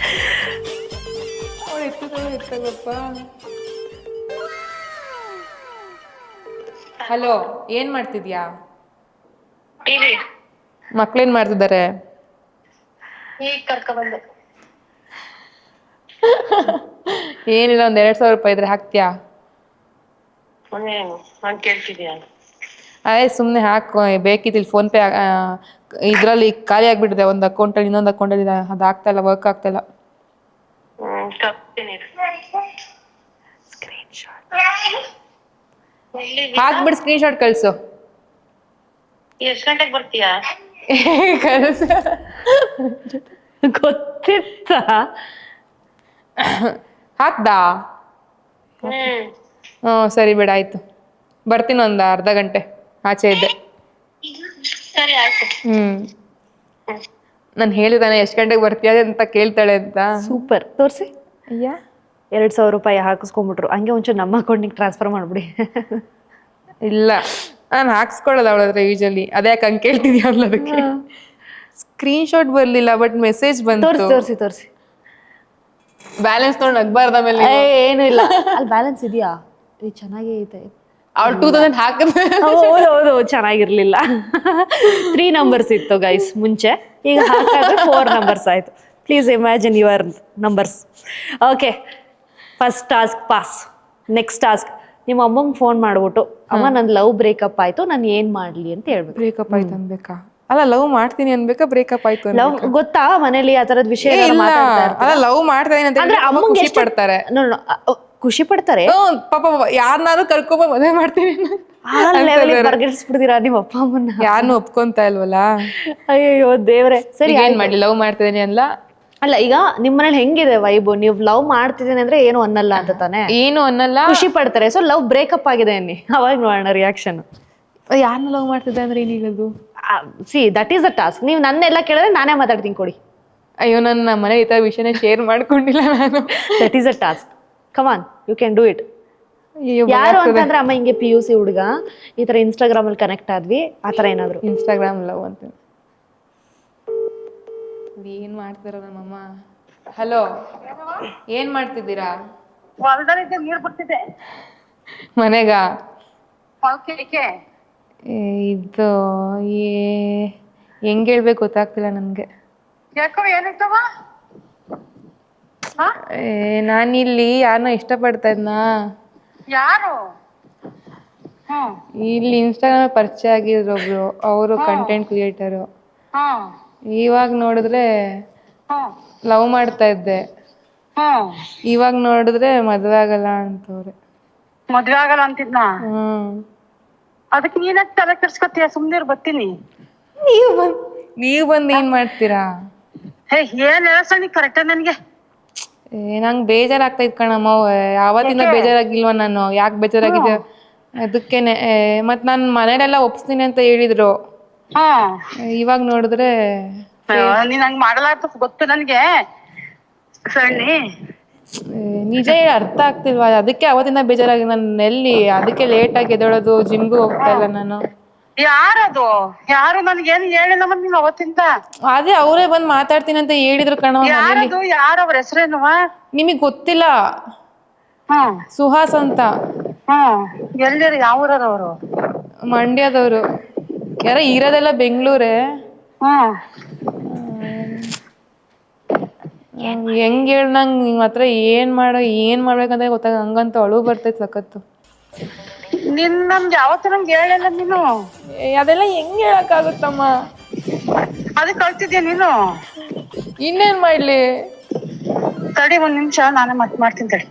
ಹಲೋ, ಏನ್ ಮಾಡ್ತಿದ್ಯಾ? ಮಕ್ಳೇನ್ ಮಾಡ್ತಿದ್ದಾರೆ? ಏನಿಲ್ಲ, ಒಂದ್ 2,000 ರೂಪಾಯಿ ಇದ್ರೆ ಹಾಕ್ತಿಯಾ? ಅದೇ ಸುಮ್ನೆ ಹಾಕು, ಬೇಕಿತ್ತು. ಫೋನ್ ಪೇ ಇದ್ರಲ್ಲಿ ಖಾಲಿ ಆಗ್ಬಿಟ್ಟಿದೆ, ಒಂದು ಅಕೌಂಟಲ್ಲಿ ಇನ್ನೊಂದು ಅಕೌಂಟಲ್ಲಿ ಅದು ಆಗ್ತಾ ಇಲ್ಲ, ವರ್ಕ್ ಆಗ್ತಾ ಇಲ್ಲ. ಹಾಕ್ಬಿಟ್ಟು ಸ್ಕ್ರೀನ್ ಶಾಟ್ ಕಳ್ಸು. ಎಷ್ಟು ಗಂಟೆಗೆ ಬರ್ತೀಯಾ? ಕಳ್ಸು. ಗೊತ್ತಿತ್ತ? ಹಾಕ್ದಾ? ಹ್ಞೂ ಸರಿ ಬಿಡ ಆಯ್ತು, ಬರ್ತೀನಿ ಒಂದು ಅರ್ಧ ಗಂಟೆ, ಆಚೆ ಇದ್ದೆ. ಸರಿ ಆಯ್ತು. ನಾನು ಹೇಳಿದಾನೆ ಎಷ್ಟು ಗಂಟೆಗೆ ಬರ್ತೀಯ ಅಂತ ಕೇಳ್ತಾಳೆ ಅಂತ. ಸೂಪರ್, ತೋರಿಸಿ. ಅಯ್ಯ 2,000 ರೂಪಾಯಿ ಹಾಕಿಸ್ಕೊಂಡ್ಬಿಟ್ರು. ಹಂಗೆ ಒಂಚೂರು ನಮ್ಮ ಅಕೌಂಟಿಗೆ ಟ್ರಾನ್ಸ್ಫರ್ ಮಾಡ್ಬಿಡಿ. ಇಲ್ಲ, ನಾನು ಹಾಕ್ಸ್ಕೊಳ್ಳೋದು ಅವಳ ಹತ್ರ ಯೂಶಲಿ. ಅದ್ಯಾಕೆ ಹಂಗೆ ಕೇಳ್ತಿದ್ಯಾ ಅದಕ್ಕೆ. ಸ್ಕ್ರೀನ್ ಶಾಟ್ ಬರಲಿಲ್ಲ, ಬಟ್ ಮೆಸೇಜ್ ಬಂತು. ತೋರಿಸಿ. ಬ್ಯಾಲೆನ್ಸ್ ನೋಡಿ ನಗ್ಬಾರ್ದ ಆಮೇಲೆ. ಏನು ಇಲ್ಲ, ಅಲ್ಲಿ ಬ್ಯಾಲೆನ್ಸ್ ಇದೆಯಾ? ಇದು ಚೆನ್ನಾಗೇ ಐತೆ. ಅವ್ಳು 2000 ಹಾಕಿದ್ರೆ ಹೌದು, ಚೆನ್ನಾಗಿರ್ಲಿಲ್ಲ. 3 ನಂಬರ್ಸ್ ಇತ್ತು ಗೈಸ್ ಮುಂಚೆ, ಈಗ ಹಾಕಾದ್ರೆ 4 ನಂಬರ್ಸ್ ಆಯ್ತು. Please imagine your numbers. Okay, first task pass. Next task, ನಿಮ್ಮ ಅಮ್ಮಂಗೆ ಫೋನ್ ಮಾಡ್ಬಿಟ್ಟು, ಅಮ್ಮ ನನ್ನ ಲವ್ ಬ್ರೇಕಪ್ ಆಯ್ತು, ನಾನು ಏನ್ ಮಾಡ್ಲಿ ಅಂತ ಹೇಳ್ಬೇಕು. ಬ್ರೇಕಪ್ ಆಯ್ತು ಅನ್ಬೇಕಾ? ಅಲ್ಲ, ಲವ್ ಮಾಡ್ತೀನಿ ಅನ್ಬೇಕಾ ಬ್ರೇಕಪ್ ಆಯ್ತು ಲವ್ ಗೊತ್ತಾ ಮನೇಲಿ ಆ ತರದ ವಿಷಯ ಅಲ್ಲ, ಲವ್ ಮಾಡ್ತಾ ಇದೀನಿ ಅಂತ ಅಂದ್ರೆ ಅಮ್ಮಂಗೆ ಖುಷಿ ಪಡ್ತಾರೆ. ಖುಷಿ ಪಡ್ತಾರೆ. ಪಾಪ ಯಾರನ್ನಾರು ಕರ್ಕೊಂಬ ಮದುವೆ ಮಾಡ್ತೀನಿ ಬರ್ಗಿಸ್ಬಿಡ್ತೀರಾ ನಿಮ್ಮ ಅಪ್ಪ ಅಮ್ಮನ್ನ? ಯಾರನ್ನು ಒಪ್ಕೊಂತ ಇಲ್ವಲ್ಲ. ಅಯ್ಯೋ ದೇವ್ರೆ. ಸರಿ, ಏನ್ ಮಾಡ್ಲಿ, ಲವ್ ಮಾಡ್ತಿದ್ದೀನಿ ಅಲ್ಲ. ಅಲ್ಲ, ಈಗ ನಿಮ್ಮನೇಲಿ ಹೆಂಗಿದೆ ವೈಬು? ನೀವು ಲವ್ ಮಾಡ್ತಿದ್ದೀನಿ ಅಂದ್ರೆ ಏನು ಅನ್ನಲ್ಲ ಅಂತ ತಾನೆ? ಏನು ಅನ್ನಲ್ಲ, ಖುಷಿ ಪಡ್ತಾರೆ. ಸೊ ಲವ್ ಬ್ರೇಕಪ್ ಆಗಿದೆ ಅನ್ನಿ, ಅವಾಗ ನೋಡೋಣ ರಿಯಾಕ್ಷನ್. ಯಾರನ್ನ ಲವ್ ಮಾಡ್ತಿದ್ದೆ ಅಂದ್ರೆ ಏನ್ ಹೇಳೋದು? See that is the task. ನೀವು ನನ್ನೆಲ್ಲ ಕೇಳಿದ್ರೆ ನಾನೇ ಮಾತಾಡ್ತೀನಿ, ಕೊಡಿ. ಅಯ್ಯೋ, ನನ್ನ ಮನೆ ಈ ತರ ವಿಷಯನ ಶೇರ್ ಮಾಡ್ಕೊಂಡಿಲ್ಲ ನಾನು. That is a task. Come on, you can do it. ಯಾರು ಅಂತಂದ್ರೆ ಅಮ್ಮ ಹಿಂಗೆ PUC ಹುಡುಗ, ಈ ತರ ಇನ್ಸ್ಟಾಗ್ರಾಮ್ ಅಲ್ಲಿ ಕನೆಕ್ಟ್ ಆದ್ವಿ, ಆತರ ಏನಾದ್ರು. ಇನ್ಸ್ಟಾಗ್ರಾಮ್ ಲವ್ ಅಂತ ಏನ್ ಮಾಡ್ತಾರ ನಮ್ಮಮ್ಮ. ಹಲೋ, ಏನ್ ಮಾಡ್ತಿದ್ದೀರಾ? ಹೊಲದಲ್ಲಿದ್ದೆ, ನೀರ್ ಬಿಡ್ತಿದ್ದೆ. ಮನೆಗ ಹೊಲಕ್ಕೆ ಇದು ಹೆಂಗ್ ಹೇಳ್ಬೇಕು ಗೊತ್ತಾಗ್ತಿಲ್ಲ ನನ್ಗೆ. ಯಾಕೋ ಏನಾಯ್ತವ? ನಾನಿಲ್ಲಿ ಯಾರನ್ನ ಇಷ್ಟಪಡ್ತಾ ಇದ್ನಾ. ಯಾರು? ಇಲ್ಲಿ ಇನ್ಸ್ಟಾಗ್ರಾಮ್ ಪರಿಚಯ ಆಗಿದ್ರು ಒಬ್ರು, ಅವರು ಕಂಟೆಂಟ್ ಕ್ರಿಯೇಟರು. ಇವಾಗ ನೋಡಿದ್ರೆ ಲವ್ ಮಾಡ್ತಾ ಇದ್ದೆ, ಇವಾಗ ನೋಡಿದ್ರೆ ಮದ್ವೆ ಆಗಲ್ಲ ಅಂತವ್ರೆ. ಮದ್ವೆ ಆಗಲ್ಲ ಅಂತಿದ್ನ? ಅದಕ್ಕೆ ನೀನಕ್ ತಲೆ ಕೆಡ್ಸ್ಕೊತೀಯ? ಸುಮ್ನಿರ್, ಬರ್ತೀನಿ. ನೀವ್ ಬಂದ್ ಏನ್ ಮಾಡ್ತೀರಾ? ಏನ್ ಹೇಳಸಣಿ ಕರೆಕ್ಟ್ ನನ್ಗೆ. ನಂಗ್ ಬೇಜಾರಾಗ್ತಾ ಇದ್ ಕಣಮ್ಮ. ಯಾವತ್ತಿಂದ ಬೇಜಾರಾಗಿಲ್ವಾ ನಾನು? ಯಾಕೆ ಬೇಜಾರಾಗಿದೆ ಅದಕ್ಕೇನೆ. ಮತ್ ನಾನ್ ಮನೇಲೆಲ್ಲ ಒಪ್ಸ್ತೀನಿ ಅಂತ ಹೇಳಿದ್ರು, ಇವಾಗ ನೋಡಿದ್ರೆ ನೀನ್ ಹಂಗ್ ಮಾಡಲ್ಲ ಗೊತ್ತು ನನ್ಗೆ ಸಣ್ಣಿ. ನಿಜ ಅರ್ಥ ಆಗ್ತಿಲ್ವಾ? ಅದಕ್ಕೆ ಅವತ್ತಿಂದ ಬೇಜಾರಾಗಿ ನಾನು ಎಲ್ಲಿ, ಅದಕ್ಕೆ ಲೇಟ್ ಆಗಿ ಎದ್ದೇಳೋದು, ಜಿಮ್ಗೂ ಹೋಗ್ತಾ ಇಲ್ಲ ನಾನು. ಯಾರದು? ಯಾರು? ನನ್ಗೇನು ಹೇಳಿಲ್ಲ ನೀನ್ ಅವತ್ತಿಂದ. ಅದೇ ಅವರೇ ಬಂದ್ ಮಾತಾಡ್ತೀನಿ ಅಂತ ಹೇಳಿದ್ರು ಕಣವ. ಯಾರದು? ಯಾರವ್ರ ಹೆಸರೇನುವ? ನಿಮಗ್ ಗೊತ್ತಿಲ್ಲ? ಸುಹಾಸ್ ಅಂತ. ಎಲ್ಲಿರ? ಯಾವ ಊರದವ್ರು? ಮಂಡ್ಯದವ್ರು. ಯಾರ ಇರೋದೆಲ್ಲ ಬೆಂಗ್ಳೂರೇ. ಹೆಂಗ್ ಹೇಳ, ನಂಗ್ ನಿಮ್ ಹತ್ರ ಏನ್ ಮಾಡ್ಬೇಕಂತ ಗೊತ್ತಾಗ, ಹಂಗಂತ ಅಳು ಬರ್ತೈತ್ ಸಖತ್ತು. ನಮ್ಗೆ ಯಾವತ್ತು ನಂಗೆ ಹೇಳಿಲ್ಲ ನೀನು. ಅದೆಲ್ಲ ಹೆಂಗ್ ಹೇಳಕ್ಕಾಗುತ್ತಮ್ಮ? ಅದಕ್ಕೆ ಕಳ್ತಿದ್ಯಾ ನೀನು? ಇನ್ನೇನ್ ಮಾಡ್ಲಿ? ತಡಿ 1 ನಿಮಿಷ, ನಾನೇ ಮಾಡ್ತೀನಿ ತಡಿ.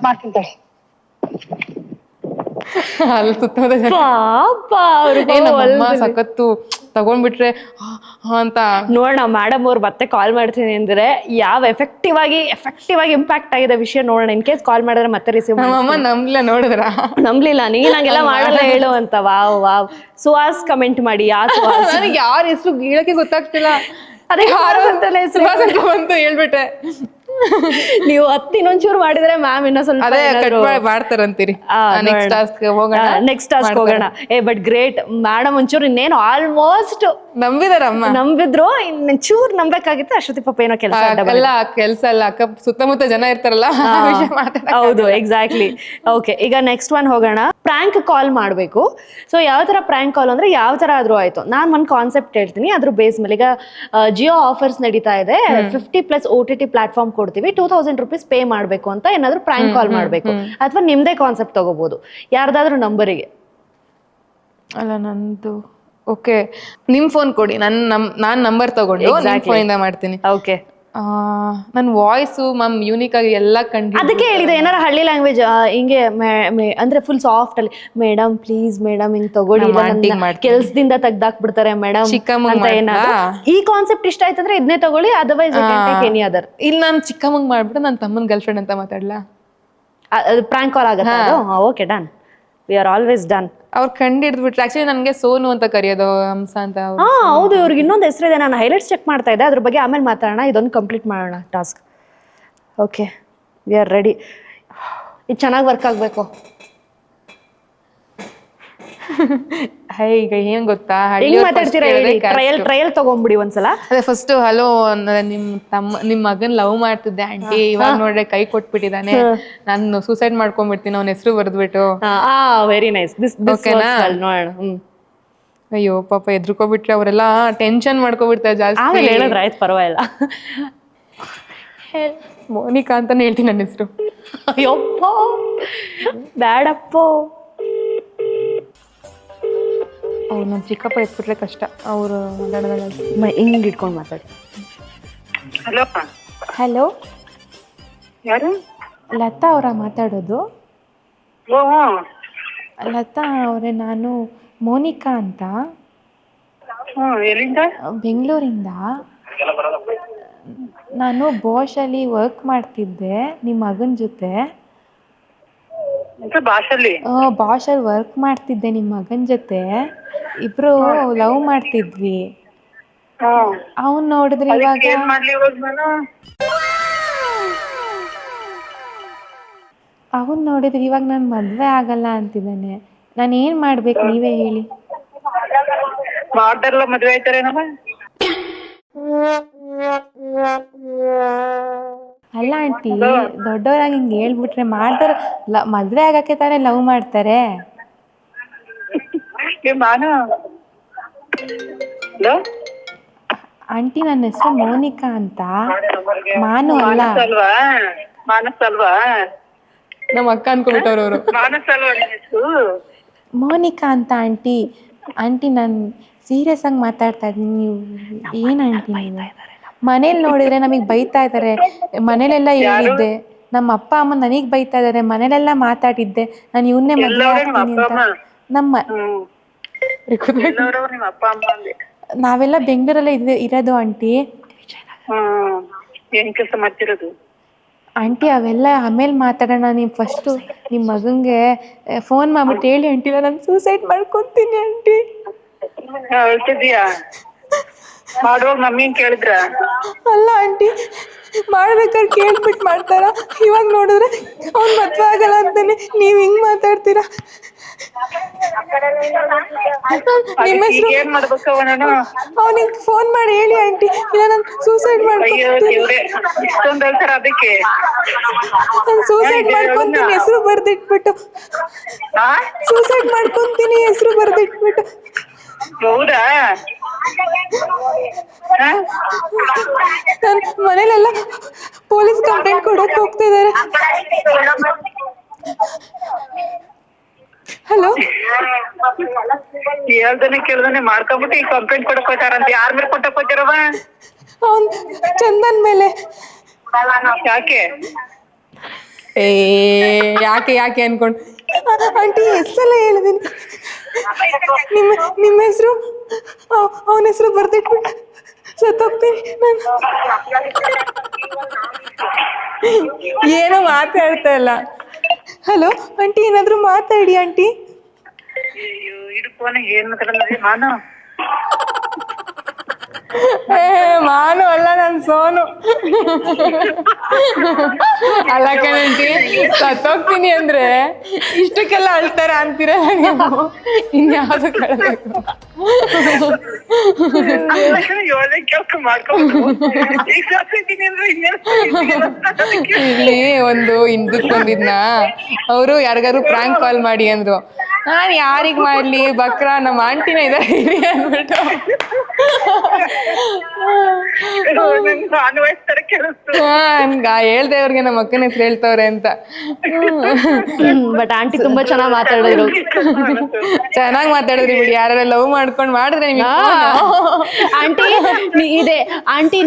ಮಾಡ್ತೀನಿ. ಅಲ್ಲಿ ಸುತ್ತಮುತ್ತ ಸಖತ್ತು ತಗೊಂಡ್ಬಿಟ್ರೆ ಅಂತ ನೋಡೋಣ. ಮೇಡಮ್ ಅವ್ರು ಮತ್ತೆ ಕಾಲ್ ಮಾಡ್ತೀನಿ ಅಂದ್ರೆ ಯಾವ ಎಫೆಕ್ಟಿವ್ ಆಗಿ ಇಂಪ್ಯಾಕ್ಟ್ ಆಗಿದೆ ವಿಷಯ ನೋಡೋಣ. ಇನ್ ಕೇಸ್ ಕಾಲ್ ಮಾಡಿದ್ರೆ ಮತ್ತೆ ರಿಸೀವ್. ನಮ್ಮಮ್ಮ ನಂಬ್ಲಿಲ್ಲ ನೀನ್ ನಂಗೆಲ್ಲ ಮಾಡಲ್ಲ ಹೇಳು ಅಂತ. ವಾವ್. ಸುಹಾಸ್ ಕಮೆಂಟ್ ಮಾಡಿ. ನನಗೆ ಯಾರ ಹೆಸರು ಗೀಳಕ್ಕೆ ಗೊತ್ತಾಗ್ತಿಲ್ಲ. ಅದೇ ಹೆಸರು ಬಂತು ಹೇಳ್ಬಿಟ್ಟೆ. ನೀವು 10 ಇನ್ನೊಂಚೂರು ಮಾಡಿದ್ರೆ ಮ್ಯಾಮ್ ಇನ್ನೂ ಸ್ವಲ್ಪ ಮಾಡ್ತಾರಂತೀರಿ. ನೆಕ್ಸ್ಟ್ ಟಾಸ್ಕ್ ಹೋಗೋಣ. But great madam. ಒಂಚೂರು ಇನ್ನೇನು ಆಲ್ಮೋಸ್ಟ್ ನಂಬಿದ್ರು, ಇನ್ನೊಂಚೂರು ನಂಬೇಕಾಗಿತ್ತು. ಅಷ್ಟೊತ್ತಿ ಪಾಪ ಏನೋ ಕೆಲಸ ಅಲ್ಲ, ಅಕ್ಕ ಸುತ್ತಮುತ್ತ ಜನ ಇರ್ತಾರಲ್ಲ. ಹೌದು, ಎಕ್ಸಾಕ್ಟ್ಲಿ. ಓಕೆ, ಈಗ ನೆಕ್ಸ್ಟ್ ಒನ್ ಹೋಗೋಣ. ಪ್ರ್ಯಾಂಕ್ ಕಾಲ್ ಮಾಡಬೇಕು. ಸೊ ಯಾವ ತರ ಪ್ರ್ಯಾಂಕ್ ಕಾಲ್ ಅಂದ್ರೆ ಯಾವ ತರ ಆದ್ರೂ ಆಯ್ತು. ನಾನು ಒಂದು ಕಾನ್ಸೆಪ್ಟ್ ಹೇಳ್ತೀನಿ, ಅದ್ರ ಬೇಸ್ ಮೇಲೆ. ಈಗ ಜಿಯೋ ಆಫರ್ಸ್ ನಡೀತಾ ಇದೆ. 50+ OTT ಪ್ಲಾಟ್ಫಾರ್ಮ್ ಕೊಡ್ತೀವಿ, 2000 ರೂಪೀಸ್ ಪೇ ಮಾಡ್ಬೇಕು ಅಂತ ಏನಾದ್ರು ಪ್ರ್ಯಾಂಕ್ ಕಾಲ್ ಮಾಡ್ಬೇಕು. ಅಥವಾ ನಿಮ್ದೇ ಕಾನ್ಸೆಪ್ಟ್ ತಗೋಬಹುದು, ಯಾರ್ದಾದ್ರೂ ನಂಬರಿಗೆ. ಅಲ್ಲ, ನಂದು ಓಕೆ, ನಿಮ್ ಫೋನ್ ಕೊಡಿ, ನಾನ್ ನಂಬರ್ ತಗೊಂಡು ನಿಮ್ ಫೋನಿಂದ ಮಾಡ್ತೀನಿ. ಓಕೆ, ನನ್ನ ವಾಯ್ಸು ಮ್ಯಾಮ್ ಯೂನಿಕ್ ಆಗಿ ಎಲ್ಲ ಕಂಡು ಅದಕ್ಕೆ ಹೇಳಿದೆ ಏನಾರ ಹಳ್ಳಿ ಲ್ಯಾಂಗ್ವೇಜ್ ಹಿಂಗೆ ಅಂದ್ರೆ ಫುಲ್ ಸಾಫ್ಟ್ ಅಲ್ಲಿ ಮೇಡಮ್ ಪ್ಲೀಸ್ ಮೇಡಮ್ ಹಿಂಗ್ ತಗೊಳ್ಳಿ ಕೆಲ್ಸದಿಂದ ತೆಗ್ದಾಕ್ಬಿಡ್ತಾರೆ ಮೇಡಮ್ ಅಂತ ಏನಾದ್ರು ಈ ಕಾನ್ಸೆಪ್ಟ್ ಇಷ್ಟ ಆಯ್ತಂದ್ರೆ ಇದನ್ನೇ ತಗೊಳ್ಳಿ ಅದರ್ವೈಸ್ ಎನಿ ಅದರ್. ಇಲ್ಲಿ ನಾನು ಚಿಕ್ಕಮ್ಮಂಗ್ ಮಾಡ್ಬಿಟ್ಟು ನನ್ನ ತಮ್ಮನ ಗರ್ಲ್ ಫ್ರೆಂಡ್ ಅಂತ ಮಾತಾಡ್ಲಾ? ಪ್ರಾಂಕ್ ಕಾಲ್ ಆಗುತ್ತೆ. Okay done, we are always done. ಅವ್ರು ಕಂಡು ಹಿಡಿದ್ಬಿಟ್ರೆ ಆಕ್ಚುಲಿ ನನಗೆ ಸೋನು ಅಂತ ಕರೆಯೋದು, ಹಂಸ ಅಂತ. ಹೌದು, ಇವ್ರಿಗೆ ಇನ್ನೊಂದು ಹೆಸರಿದೆ, ನಾನು ಹೈಲೈಟ್ಸ್ ಚೆಕ್ ಮಾಡ್ತಾ ಇದ್ದೆ, ಅದ್ರ ಬಗ್ಗೆ ಆಮೇಲೆ ಮಾತಾಡೋಣ. ಇದೊಂದು ಕಂಪ್ಲೀಟ್ ಮಾಡೋಣ task. Okay, we are ready. ಇದು ಚೆನ್ನಾಗಿ ವರ್ಕ್ ಆಗಬೇಕು. ಈಗ ಏನ್ ಗೊತ್ತಾ, ಹೆಂಗ್ ಮಾತಾಡ್ತೀರಾ ಹೇಳಿ, ಟ್ರಯಲ್ ತಗೊಂಡ್ಬಿಡಿ ಒಂದ್ಸಲ. ಅದೇ ಫಸ್ಟ್ ಹಲೋ ನಿಮ್ ಮಗನ್ ಲವ್ ಮಾಡ್ತಿದ್ದೆ ಆಂಟಿ, ಇವಾಗ ನೋಡ್ರೆ ಕೈ ಕೊಟ್ಬಿಟ್ಟಿದಾನೆ, ನಾನು ಸೂಸೈಡ್ ಮಾಡ್ಕೊಂಡ್ಬಿಡ್ತೀನಿ ಅವ್ನ ಹೆಸರು ಬರ್ದ್ಬಿಟ್ಟು. ವೆರಿ ನೈಸ್, ಓಕೆನಾ? ಅಯ್ಯೋ ಪಾಪ ಎದ್ರುಕೋಬಿಟ್ರೆ ಅವರೆಲ್ಲ ಟೆನ್ಷನ್ ಮಾಡ್ಕೊಬಿಡ್ತಾರೆ ಜಾಸ್ತಿ. ಹೇಳಿದ್ರೆ ಆಯ್ತು, ಪರವಾಗಿಲ್ಲ. ಮೋನಿಕಾ ಅಂತಾನೆ ಹೇಳ್ತೀನಿ ನನ್ನ ಹೆಸರು. ಅಯ್ಯಪ್ಪ ಬ್ಯಾಡಪ್ಪ. ಅವ್ರು ನಮ್ಮ ಚಿಕ್ಕಪ್ಪ ಎತ್ಬಿಟ್ರೆ ಕಷ್ಟ, ಅವರು ಮಾತಾಡೋದಾಗ. ಹಿಂಗ್ ಇಟ್ಕೊಂಡು ಮಾತಾಡಿ. ಹಲೋ, ಯಾರು? ಲತಾ ಅವರ ಮಾತಾಡೋದು? ಲತಾ ಅವರೇ, ನಾನು ಮೋನಿಕಾ ಅಂತ, ಬೆಂಗಳೂರಿಂದ. ನಾನು ಬಾಷಲ್ಲಿ ವರ್ಕ್ ಮಾಡ್ತಿದ್ದೆ ನಿಮ್ಮ ಮಗನ ಜೊತೆ. ಬಾಷಲ್ಲಿ ವರ್ಕ್ ಮಾಡ್ತಿದ್ದೆ ನಿಮ್ಮ ಮಗನ ಜೊತೆ, ಇಬ್ರು ಲವ್ ಮಾಡ್ತಿದ್ವಿ. ಅವನ್ ನೋಡಿದ್ರೆ ಇವಾಗ ನಾನು ಮದ್ವೆ ಆಗಲ್ಲ ಅಂತಿದ್ದಾನೆ. ನಾನು ಏನ್ ಮಾಡ್ಬೇಕು, ನೀವೇ ಹೇಳಿ. ಮದ್ವೆ ಆಯ್ತಾರೇನಮ್ಮ? ಅಲ್ಲ ಆಂಟಿ, ದೊಡ್ಡವರಾಗಿ ಹಿಂಗೆ ಹೇಳ್ಬಿಟ್ರೆ ಮಾಡ್ತಾರ, ಮದ್ವೆ ಆಗಕ್ಕೆ ತಾನೇ ಲವ್ ಮಾಡ್ತಾರೆ. ಆಂಟಿ, ನನ್ನ ಹೆಸರು ಮೋನಿಕಾ ಅಂತ. ಮಾನು ಅಲ್ಲ, ಮಾನಸ್ ಅಲ್ವಾ? ನಮ್ಮ ಅಕ್ಕ ಅನ್ಕೊಂಡ್ಬಿಟ್ಟವ್ರು ಅವರು. ಮೋನಿಕಾ ಅಂತ ಆಂಟಿ. ಆಂಟಿ, ನಾನು ಸೀರಿಯಸ್ ಆಗಿ ಮಾತಾಡ್ತಾ ಇದ್ದೀನಿ, ನೀವು ಏನ್ ಆಂಟಿ ನೀವು? ಮನೇಲಿ ನೋಡಿದ್ರೆ ನಮಗ್ ಬೈತಾ ಇದಾರೆ, ಮನೇಲೆಲ್ಲ ಹೇಳಿದ್ದೆ. ನಮ್ಮ ಅಪ್ಪ ಅಮ್ಮ ನನಗ್ ಬೈತಾ ಇದಾರೆ, ಮನೇಲೆಲ್ಲ ಮಾತಾಡಿದ್ದೆ ನಾನು ಇವನ್ನೇ ಮದ್ವೆ ಆಗ್ತೀನಿ ಅಂತ. ನಾವೆಲ್ಲ ಬೆಂಗಳೂರಲ್ಲೇ ಇರೋದು ಆಂಟಿ. ಆಂಟಿ, ಅವೆಲ್ಲ ಆಮೇಲೆ ಮಾತಾಡೋಣ. ನೀವು ಫಸ್ಟು ನಿಮ್ಮ ಮಗಂಗೆ ಫೋನ್ ಮಾಡ್ಬಿಟ್ಟು ಹೇಳಿ ಆಂಟಿ, ನಾನು ಸೂಸೈಡ್ ಮಾಡ್ಕೊತೀನಿ ಆಂಟಿ. ಮಾಡುವಾಗ ಮಮ್ಮಿನ್ ಕೇಳಿದ್ರ? ಅಲ್ಲ ಆಂಟಿ, ಮಾಡ್ಬೇಕಾದ್ರೆ ಕೇಳ್ಬಿಟ್ಟು ಮಾಡ್ತಾರ, ಇವಾಗ ನೋಡಿದ್ರೆ ಅವ್ನ್ ಮದ್ವೆ ಆಗಲ್ಲ ಅಂತಾನೆ. ನೀವ್ ಹಿಂಗ್ ಮಾತಾಡ್ತೀರಾ? ನಿಮ್ಮ ಹೆಸರು? ಅವನಿಗೆ ಫೋನ್ ಮಾಡಿ ಹೇಳಿ ಆಂಟಿ, ಇಲ್ಲ ನಾನು ಸೂಸೈಡ್ ಮಾಡ್ಕೊಂತೀನಿ. ನಾನು ಸೂಸೈಡ್ ಮಾಡ್ಕೊಂತೀನಿ ಹೆಸರು ಬರ್ದಿಟ್ಬಿಟ್ಟು. ಸೂಸೈಡ್ ಮಾಡ್ಕೊಂತೀನಿ ಹೆಸರು ಬರ್ದಿಟ್ಬಿಟ್ಟು. ಹೌದಾ? ನನ್ ಮನೇಲೆಲ್ಲ ಪೊಲೀಸ್ ಕಂಪ್ಲೇಂಟ್ ಕೊಡಕ್ ಹೋಗ್ತಾ ಇದಾರೆ. ಹಲೋ, ಹೇಳ್ದಾನೆ ಕೇಳ್ದಾನೆ ಮಾಡ್ಕೊಂಬಿಟ್ಟು ಈಗ ಕಂಪ್ಲೇಂಟ್ ಕೊಡಕ್ ಹೋಗ್ತಾರಂತ. ಯಾರ ಮೇಲೆ ಕೊಟ್ಟಕ್ ಹೋಗ್ತಾರವ? ಅವ್ನ್ ಚಂದನ್ ಮೇಲೆ. ಯಾಕೆ ಯಾಕೆ ಅನ್ಕೊಂಡು ಆಂಟಿ ಹೆಸರೆಲ್ಲ ಹೇಳಿದೀನಿ. ನಿಮ್ಮ ಹೆಸರು, ಅವನ ಹೆಸರು ಬರ್ದಿಟ್ಬಿಟ್ಟು ಸತ್ತೋಗ್ತೀನಿ ನಾನು. ಏನೋ ಮಾತಾಡ್ತಾ ಇಲ್ಲ. ಹಲೋ ಆಂಟಿ, ಏನಾದ್ರು ಮಾತಾಡಿ ಆಂಟಿ. ಮಾನು ಅಲ್ಲ, ನನ್ ಸೋನು. ಅಲ್ಲ ಕಣಂಟಿ, ಸತ್ತೋಗ್ತೀನಿ ಅಂದ್ರೆ ಇಷ್ಟಕ್ಕೆಲ್ಲ ಅಳ್ತಾರ ಅಂತೀರಲ್ಲ ನೀವು, ಇನ್ಯಾವ್ದು ಕಳ್ಬೇಕು. ಇಲ್ಲಿ ಒಂದು ಹಿಂದಕ್ಕೆ ಬಂದಿದ್ನ, ಅವರು ಯಾರಿಗಾರು ಪ್ರಾಂಕ್ ಕಾಲ್ ಮಾಡಿ ಅಂದ್ರು. ನಾನ್ ಯಾರಿಗ್ ಮಾಡ್ಲಿ ಬಕ್ರ ನಮ್ಮ ಆಂಟಿನ ಇದಾರೆ ಅಂದ್ಬಿಟ್ಟು ನಾನು ತರ ಕೇಳಿಸ್ತು. ಹೇಳ್ದೆ ಅವ್ರಿಗೆ ನಮ್ಮ ಅಕ್ಕನ ಹೆಸರು ಹೇಳ್ತವ್ರೆ ಅಂತ. ಬಟ್ ಆಂಟಿ ತುಂಬಾ ಚೆನ್ನಾಗಿ ಮಾತಾಡಿದ್ರು. ಚೆನ್ನಾಗ್ ಮಾತಾಡಿದ್ರಿ ಬಿಡಿ. ಯಾರು ಲವ್ ಮಾಡ್ಕೊಂಡ್ ಮಾಡಿದ್ರೆ ಆಂಟಿ ಇದೆ ಆಂಟಿ,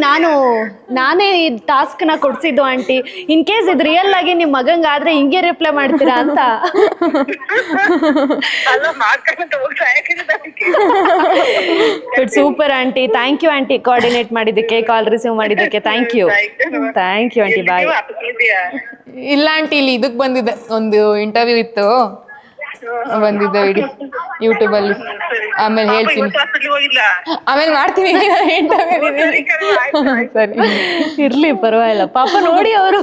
ನಾನೇ ಈ ಟಾಸ್ಕ್ ನ ಕೊಡ್ಸಿದ್ದು ಆಂಟಿ. ಇನ್ ಕೇಸ್ ಇದು ರಿಯಲ್ ಆಗಿ ನಿಮ್ ಮಗಂಗಾದ್ರೆ ಹಿಂಗೆ ರಿಪ್ಲೈ ಮಾಡ್ತೀರಾ ಅಂತ. But super aunty, thank you aunty, coordinate ಮಾಡಿದ್ದಕ್ಕೆ, ಕಾಲ್ ರಿಸೀವ್ ಮಾಡಿದ್ದಕ್ಕೆ ಥ್ಯಾಂಕ್ ಯು ಆಂಟಿ. ಬಾಯ್. ಇಲ್ಲ ಆಂಟಿ, ಇಲ್ಲಿ ಇದಕ್ ಬಂದಿದ್ದೆ, ಒಂದು ಇಂಟರ್ವ್ಯೂ ಇತ್ತು, ಬಂದಿದ್ದೆ ಇಡಿ ಯೂಟ್ಯೂಬ್ ಅಲ್ಲಿ. ಆಮೇಲೆ ಹೇಳ್ತೀನಿ, ಆಮೇಲೆ ಮಾಡ್ತೀನಿ ಸರಿ. ಇರ್ಲಿ ಪರವಾಗಿಲ್ಲ, ಪಾಪ ನೋಡಿ ಅವರು.